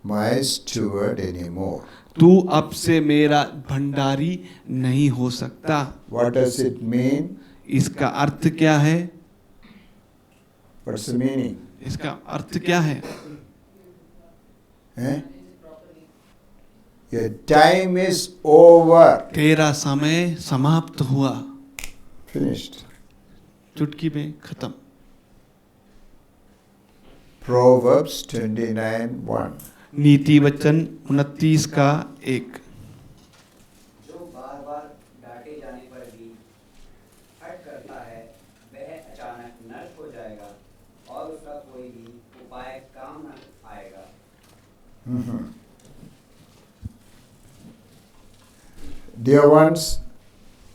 Speaker 1: my steward anymore.
Speaker 2: तू अब से मेरा भंडारी नहीं हो सकता।
Speaker 1: What does it mean?
Speaker 2: इसका अर्थ क्या है?
Speaker 1: What's the meaning?
Speaker 2: इसका अर्थ क्या है?
Speaker 1: Eh? Your time is over.
Speaker 2: तेरा समय समाप्त हुआ।
Speaker 1: Finished.
Speaker 2: चुटकी में खत्म।
Speaker 1: Proverbs 29:1.
Speaker 2: नीति वचन 29 का 1।
Speaker 10: जो बार बार डांटे जाने पर भी हट करता है, वह अचानक नष्ट हो जाएगा और उसका कोई भी उपाय काम न आएगा।
Speaker 1: Dear ones,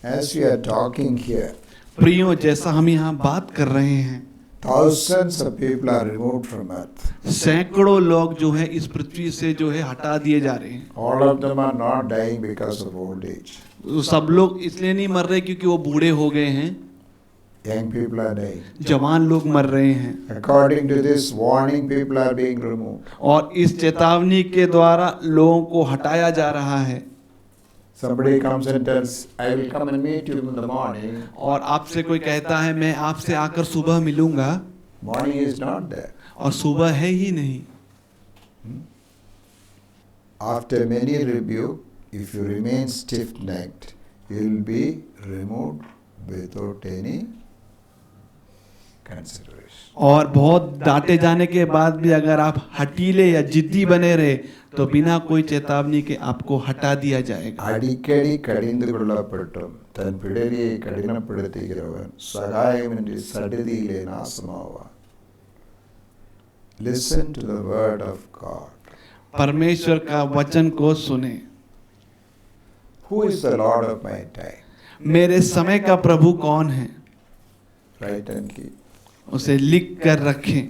Speaker 1: as we are talking here,
Speaker 2: प्रियो, जैसा हम यहाँ बात कर रहे हैं,
Speaker 1: thousands of people are removed from earth.
Speaker 2: सैकड़ों लोग जो है इस पृथ्वी से जो है हटा दिए जा रहे हैं।
Speaker 1: All of them are not dying because of old age.
Speaker 2: सब लोग इसलिए नहीं मर रहे क्योंकि वो बूढ़े हो गए हैं,
Speaker 1: Young people are dying.
Speaker 2: जवान लोग मर रहे हैं।
Speaker 1: According to this warning, people are being removed.
Speaker 2: और इस चेतावनी के द्वारा लोगों को हटाया जा रहा है।
Speaker 1: Somebody comes and tells, I will come and meet you in the morning.
Speaker 2: और आपसे कोई कहता है मैं आपसे आकर सुबह मिलूंगा,
Speaker 1: Morning is not there.
Speaker 2: और सुबह है ही नहीं।
Speaker 1: After many rebuke, if you remain stiff-necked, you will be removed without any consideration.
Speaker 2: और बहुत डांटे जाने के बाद भी अगर आप हटीले या जिद्दी बने रहे तो बिना कोई चेतावनी के आपको हटा दिया जाएगा।
Speaker 1: அடிக்கடி கடிந்து கொள்ளப்பட்டும் தன் பிடரியை கடினப்படுத்துகிறவன் சகாயமின்றி சடுதியிலே நாசமாவான். Listen to the word of God.
Speaker 2: परमेश्वर का वचन को सुने।
Speaker 1: Who is the Lord of my time?
Speaker 2: मेरे समय का प्रभु कौन है?
Speaker 1: Write and keep.
Speaker 2: उसे लिख कर रखें।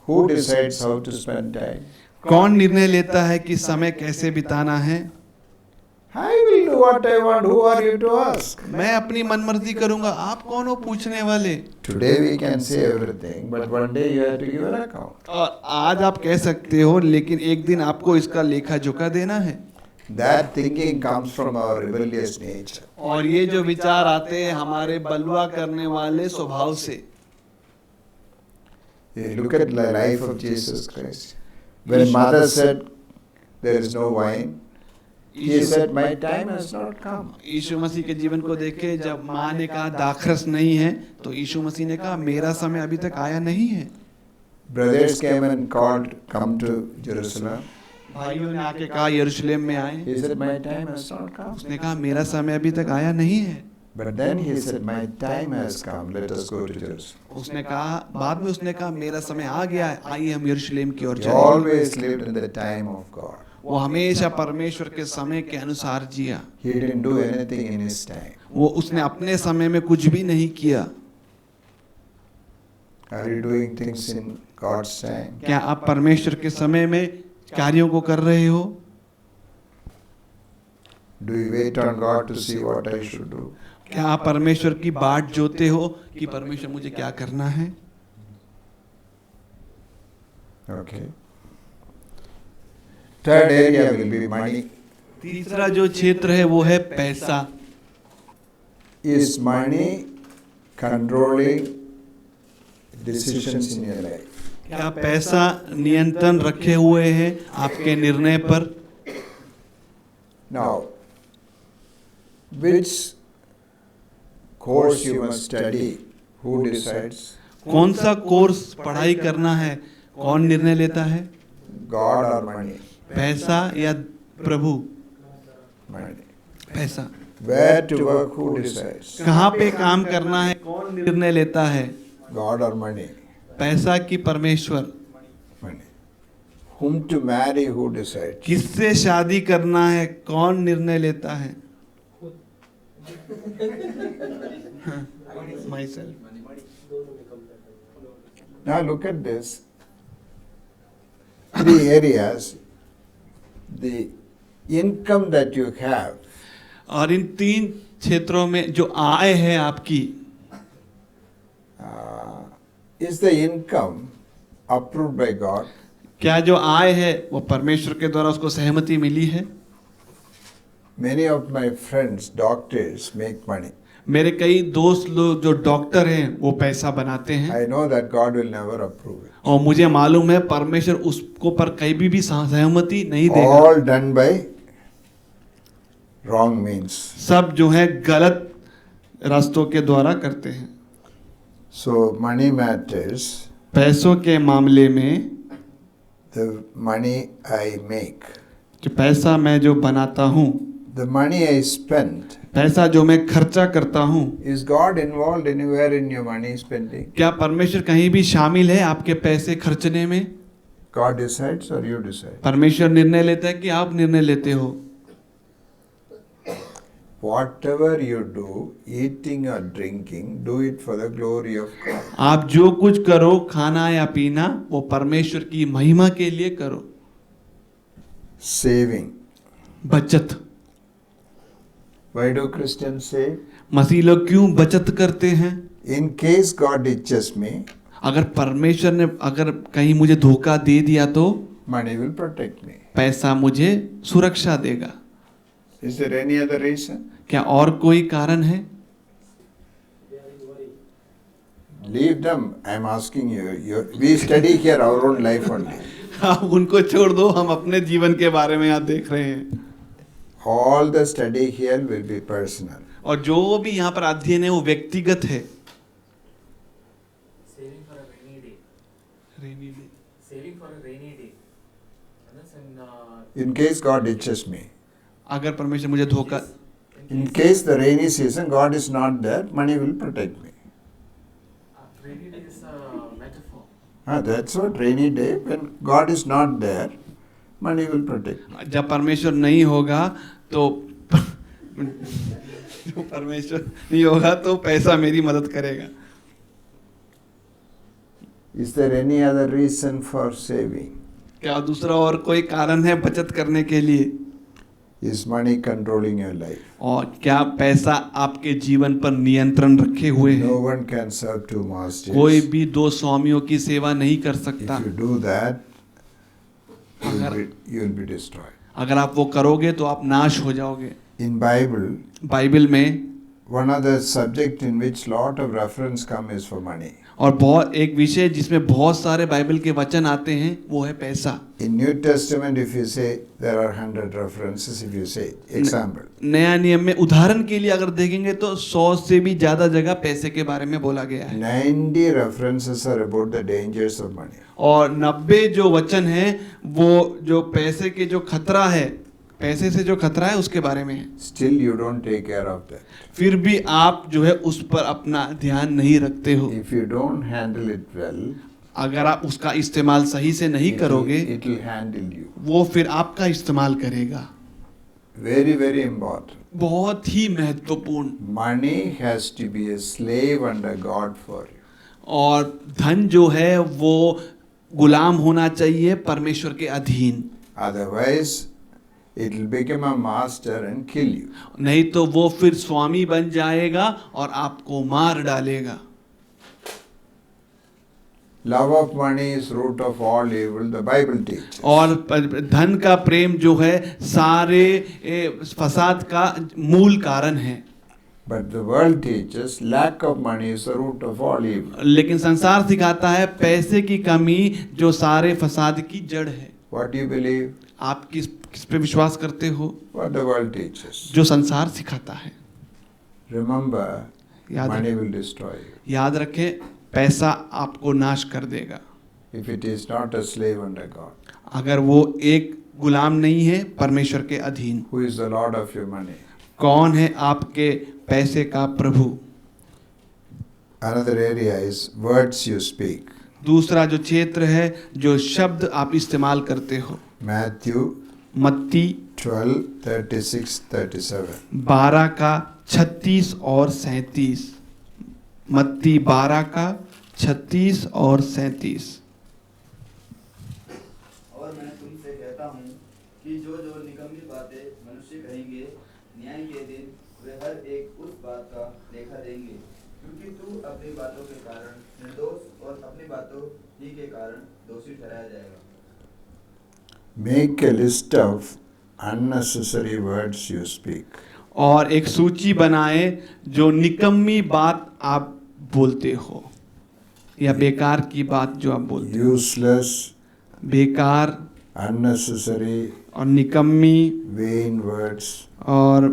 Speaker 1: Who decides how to spend time?
Speaker 2: कौन निर्णय लेता है कि समय कैसे बिताना है?
Speaker 1: I will do what I want. Who are you to ask?
Speaker 2: मैं अपनी मनमर्जी करूंगा, आप कौन हो पूछने वाले?
Speaker 1: Today we can say everything, but one day you have to give an account.
Speaker 2: और आज आप कह सकते हो, लेकिन एक दिन आपको इसका लेखा जोखा देना है।
Speaker 1: That thinking comes from our rebellious nature.
Speaker 2: और ये जो विचार आते हैं हमारे बलवा करने वाले स्वभाव से।
Speaker 1: You look at the life of Jesus Christ. When mother said there is no wine, he said, my time has not come.
Speaker 2: यीशु मसीह के जीवन को देखे, जब माँ ने कहा दाखरस नहीं है तो यीशु मसीह ने कहा मेरा समय अभी तक आया नहीं है।
Speaker 1: Brothers came and called, come to Jerusalem.
Speaker 2: भाइयों ने आके कहा यरूशलेम में आए।
Speaker 1: He said, my time has not come.
Speaker 2: उसने कहा मेरा समय अभी तक आया नहीं है।
Speaker 1: But then he said, my time has come. Let us go to Jerusalem.
Speaker 2: उसने कहा, बाद में उसने कहा मेरा समय आ गया है, आइए हम यरूशलेम की ओर
Speaker 1: He
Speaker 2: चलें।
Speaker 1: always lived in the time of God.
Speaker 2: वो हमेशा परमेश्वर के समय के अनुसार जिया।
Speaker 1: He didn't do anything in his time.
Speaker 2: वो उसने अपने समय में कुछ भी नहीं किया।
Speaker 1: Are you doing things in God's time?
Speaker 2: क्या आप परमेश्वर के समय में कार्यों को कर रहे हो?
Speaker 1: Do you wait on God to see what I should do?
Speaker 2: क्या आप परमेश्वर की बाट जोते हो कि परमेश्वर मुझे क्या करना है?
Speaker 1: Okay. Third area will be money.
Speaker 2: तीसरा जो क्षेत्र है वो है पैसा।
Speaker 1: Is money controlling decisions in your life?
Speaker 2: क्या पैसा नियंत्रण रखे हुए है आपके निर्णय पर?
Speaker 1: Now, which course you must study? Who decides?
Speaker 2: कौन सा कोर्स पढ़ाई करना है, कौन निर्णय लेता है?
Speaker 1: God or money?
Speaker 2: पैसा या प्रभु?
Speaker 1: Money.
Speaker 2: पैसा।
Speaker 1: Where to work? Who decides?
Speaker 2: कहाँ पे काम करना है, कौन निर्णय लेता है?
Speaker 1: God or money?
Speaker 2: पैसा की परमेश्वर?
Speaker 1: Money. Whom to marry? Who decides?
Speaker 2: किससे शादी करना है, कौन निर्णय लेता है? Myself.
Speaker 1: Now look at this. 3 areas. The income that you have.
Speaker 2: और इन 3 क्षेत्रों में जो आय है आपकी,
Speaker 1: Is the income approved by God?
Speaker 2: क्या जो आय है वो परमेश्वर के द्वारा उसको सहमति मिली है?
Speaker 1: Many of my friends, doctors, make money.
Speaker 2: मेरे कई दोस्त लोग जो डॉक्टर हैं वो पैसा बनाते हैं,
Speaker 1: I know that God will never approve it.
Speaker 2: और मुझे मालूम है परमेश्वर उसको पर कहीं भी सहमति नहीं देगा।
Speaker 1: All done by wrong means.
Speaker 2: सब जो है गलत रास्तों के द्वारा करते हैं।
Speaker 1: So money matters.
Speaker 2: पैसों के मामले में
Speaker 1: The money I make.
Speaker 2: जो पैसा मैं जो बनाता हूँ,
Speaker 1: The money I spend.
Speaker 2: पैसा जो मैं खर्चा करता हूँ,
Speaker 1: Is God involved anywhere in your money spending?
Speaker 2: क्या परमेश्वर कहीं भी शामिल है आपके पैसे खर्चने में?
Speaker 1: God decides or you decide?
Speaker 2: परमेश्वर निर्णय लेता है कि आप निर्णय लेते हो?
Speaker 1: Whatever you do, eating or drinking, do it for the glory of God.
Speaker 2: आप जो कुछ करो, खाना या पीना, वो परमेश्वर की महिमा के लिए करो।
Speaker 1: Saving.
Speaker 2: बचत।
Speaker 1: Why do Christians save?
Speaker 2: मसीह लोग क्यों बचत करते हैं?
Speaker 1: In case God ditches me,
Speaker 2: अगर परमेश्वर ने अगर कहीं मुझे धोखा दे दिया तो
Speaker 1: money will protect me.
Speaker 2: पैसा मुझे सुरक्षा देगा।
Speaker 1: Is there any other reason?
Speaker 2: क्या और कोई कारण है?
Speaker 1: Leave them. I am asking you. We study here our own life only.
Speaker 2: आप उनको छोड़ दो, हम अपने जीवन के बारे में यहाँ देख रहे हैं।
Speaker 1: All the study here will be personal.
Speaker 2: और जो भी यहाँ पर अध्ययन है वो व्यक्तिगत है।
Speaker 11: Saving for a rainy day.
Speaker 2: Rainy day.
Speaker 11: Saving for a rainy day. And that's
Speaker 1: In case God ditches me.
Speaker 2: अगर परमेश्वर मुझे धोखा,
Speaker 1: In case the rainy season, God is not there, money will protect me.
Speaker 11: rainy day is a metaphor.
Speaker 1: That's what rainy day. When God is not there, money will protect me.
Speaker 2: जब परमेश्वर नहीं होगा तो जो परमेश्वर नहीं होगा तो पैसा मेरी मदद करेगा।
Speaker 1: Is there any other reason for saving?
Speaker 2: क्या दूसरा और कोई कारण है बचत करने के लिए?
Speaker 1: Is money controlling your life?
Speaker 2: और क्या पैसा आपके जीवन पर नियंत्रण रखे हुए है?
Speaker 1: No one can serve two masters.
Speaker 2: कोई भी दो स्वामियों की सेवा नहीं कर सकता।
Speaker 1: If you do that, you will be destroyed.
Speaker 2: अगर आप वो करोगे तो आप नाश हो जाओगे।
Speaker 1: In Bible,
Speaker 2: बाइबल में
Speaker 1: one of the subject in which lot of reference come is for money.
Speaker 2: और बहुत एक विषय जिसमें बहुत सारे बाइबल के वचन आते हैं वो है पैसा।
Speaker 1: In New Testament, if you say there are 100 references, if you say example.
Speaker 2: नया नियम में उदाहरण के लिए अगर देखेंगे तो 100 से भी ज्यादा जगह पैसे के बारे में बोला गया है।
Speaker 1: 90 references are about the dangers of money.
Speaker 2: और 90 जो वचन है वो जो पैसे के जो खतरा है, पैसे से जो खतरा है उसके बारे में है।
Speaker 1: Still you don't take care of that.
Speaker 2: फिर भी आप जो है उस पर अपना ध्यान नहीं रखते हो।
Speaker 1: If you don't handle it well,
Speaker 2: अगर आप उसका इस्तेमाल सही से नहीं करोगे
Speaker 1: it will handle you.
Speaker 2: वो फिर आपका इस्तेमाल करेगा।
Speaker 1: Very, very important.
Speaker 2: बहुत ही महत्वपूर्ण।
Speaker 1: Money has to be a slave under God for you.
Speaker 2: और धन जो है वो गुलाम होना चाहिए परमेश्वर के अधीन।
Speaker 1: Otherwise, it will become a master and kill you.
Speaker 2: नहीं तो वो फिर स्वामी बन जाएगा और आपको मार डालेगा।
Speaker 1: Love of money is root of all evil, the Bible teaches.
Speaker 2: और धन का प्रेम जो है सारे फसाद का मूल कारण है।
Speaker 1: But the world teaches lack of money is the root of all evil.
Speaker 2: लेकिन संसार सिखाता है पैसे की कमी जो सारे फसाद की जड़ है।
Speaker 1: What do you believe?
Speaker 2: आप किस पे विश्वास करते हो?
Speaker 1: What the world teaches.
Speaker 2: जो संसार सिखाता है।
Speaker 1: Remember, money will destroy you.
Speaker 2: याद रखें पैसा आपको नाश कर देगा।
Speaker 1: If it is not a slave under God.
Speaker 2: अगर वो एक गुलाम नहीं है परमेश्वर के अधीन।
Speaker 1: Who is the Lord of your money?
Speaker 2: कौन है आपके पैसे का प्रभु?
Speaker 1: Another area is words you speak.
Speaker 2: दूसरा जो क्षेत्र है जो शब्द आप इस्तेमाल करते हो।
Speaker 1: Matthew
Speaker 2: मत्ती
Speaker 1: 12:36-37.
Speaker 2: 12 का 36 और 37। मत्ती 12 का 36 और 37।
Speaker 8: और मैं तुमसे कहता हूँ कि जो जो निकम्मी बातें मनुष्य कहेंगे, न्याय के दिन वे हर एक उस बात का लेखा देंगे, क्योंकि तू अपनी बातों के कारण निर्दोष और अपनी बातों ही के कारण दोषी ठहराया जाएगा।
Speaker 1: Make a list of unnecessary words you speak.
Speaker 2: और एक सूची बनाए जो निकम्मी बात आप बोलते हो या बेकार की बात जो आप बोलते हो।
Speaker 1: Useless,
Speaker 2: बेकार,
Speaker 1: unnecessary,
Speaker 2: और निकम्मी,
Speaker 1: vain words.
Speaker 2: और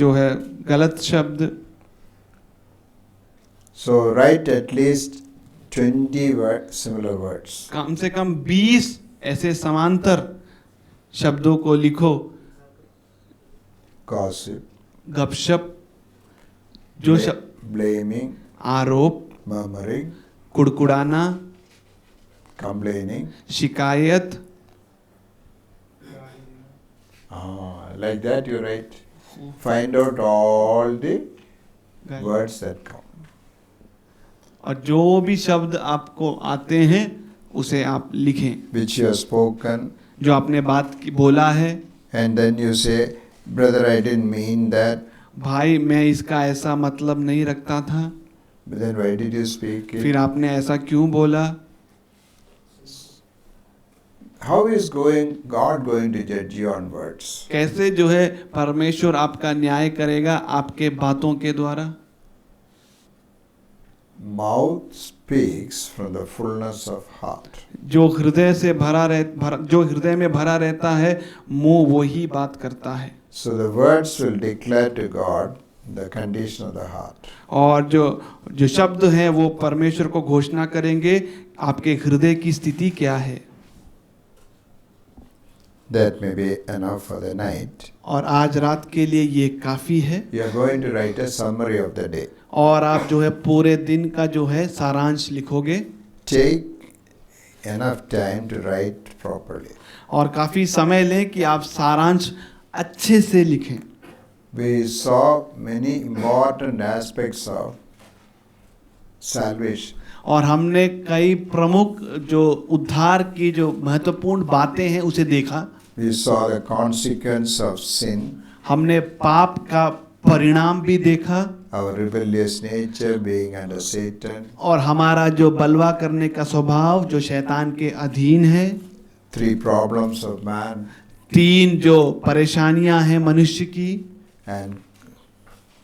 Speaker 2: जो है गलत शब्द।
Speaker 1: So write at least 20 similar words.
Speaker 2: कम से कम 20 ऐसे समांतर शब्दों को लिखो।
Speaker 1: Gossip,
Speaker 2: गपशप, जो
Speaker 1: blaming,
Speaker 2: आरोप,
Speaker 1: murmuring,
Speaker 2: कुड़कुड़ाना,
Speaker 1: complaining.
Speaker 2: शिकायत।
Speaker 1: Like that you write. Find out all the words that come.
Speaker 2: और जो भी शब्द आपको आते हैं उसे आप लिखें।
Speaker 1: Which you have spoken.
Speaker 2: जो आपने बात की बोला है।
Speaker 1: And then you say, Brother, I didn't mean that.
Speaker 2: भाई मैं इसका ऐसा मतलब नहीं रखता था।
Speaker 1: But then why did you speak it?
Speaker 2: फिर आपने ऐसा क्यों बोला?
Speaker 1: How is God going to judge you on words?
Speaker 2: कैसे जो है परमेश्वर आपका न्याय करेगा आपके बातों के द्वारा?
Speaker 1: Mouth speaks from the fullness of heart.
Speaker 2: जो हृदय से जो हृदय में भरा रहता है मुंह वही बात करता है।
Speaker 1: So the words will declare to God the condition of the heart.
Speaker 2: और जो शब्द हैं वो परमेश्वर को घोषणा करेंगे आपके हृदय की स्थिति क्या है।
Speaker 1: That may be enough for the night.
Speaker 2: और आज रात के लिए ये काफ़ी है।
Speaker 1: You are going to write a summary of the day.
Speaker 2: और आप जो है पूरे दिन का जो है सारांश लिखोगे।
Speaker 1: Take enough time to write properly.
Speaker 2: और काफ़ी समय लें कि आप सारांश अच्छे से लिखें।
Speaker 1: We saw many important aspects of salvation.
Speaker 2: और हमने कई प्रमुख जो उद्धार की जो महत्वपूर्ण बातें हैं उसे देखा।
Speaker 1: We saw the consequence of sin.
Speaker 2: हमने पाप का परिणाम भी देखा।
Speaker 1: Our rebellious nature being under Satan.
Speaker 2: और हमारा जो बलवा करने का स्वभाव जो शैतान के अधीन है।
Speaker 1: 3 problems of man.
Speaker 2: 3 जो परेशानियां हैं मनुष्य की।
Speaker 1: And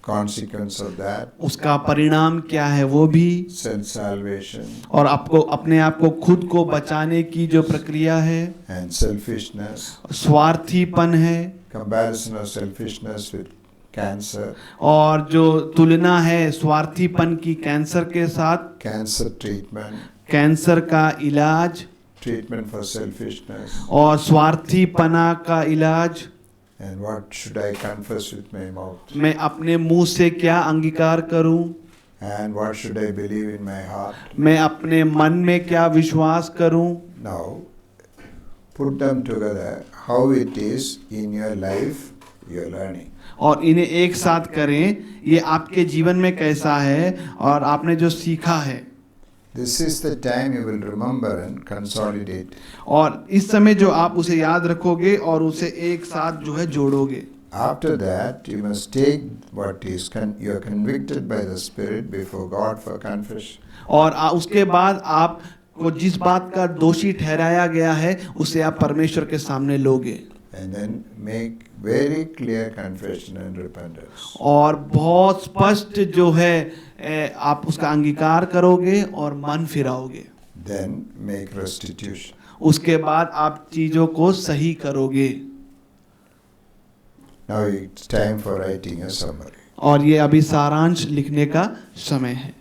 Speaker 1: consequence of that.
Speaker 2: उसका परिणाम क्या है वो भी।
Speaker 1: Self salvation.
Speaker 2: और आपको अपने आप को खुद को बचाने की जो प्रक्रिया है।
Speaker 1: And selfishness.
Speaker 2: स्वार्थीपन है।
Speaker 1: Comparison of selfishness with cancer.
Speaker 2: और जो तुलना है स्वार्थीपन की कैंसर के साथ।
Speaker 1: Cancer treatment.
Speaker 2: कैंसर का इलाज।
Speaker 1: Treatment for selfishness.
Speaker 2: और स्वार्थीपना का इलाज।
Speaker 1: And what should I confess with my mouth?
Speaker 2: मैं अपने मुंह से क्या अंगीकार करूं?
Speaker 1: And what should I believe in my heart?
Speaker 2: मैं अपने मन में क्या विश्वास करूं?
Speaker 1: Now, put them together. How it is in your life, you are learning.
Speaker 2: और इन्हें एक साथ करें, ये आपके जीवन में कैसा है और आपने जो सीखा है।
Speaker 1: This is the time you will remember and consolidate.
Speaker 2: और इस समय जो आप उसे याद रखोगे और उसे एक साथ जो है जोड़ोगे।
Speaker 1: After that, you must take what is you are convicted by the Spirit before God for confession.
Speaker 2: और उसके बाद आप को जिस बात का दोषी ठहराया गया है उसे आप परमेश्वर के सामने लोगे।
Speaker 1: And then make very clear confession and repentance.
Speaker 2: और बहुत स्पष्ट जो है आप उसका अंगीकार करोगे और मन फिराओगे।
Speaker 1: Then make restitution.
Speaker 2: उसके बाद आप चीजों को सही करोगे।
Speaker 1: Now it's time for writing a summary.
Speaker 2: और ये अभी सारांश लिखने का समय है।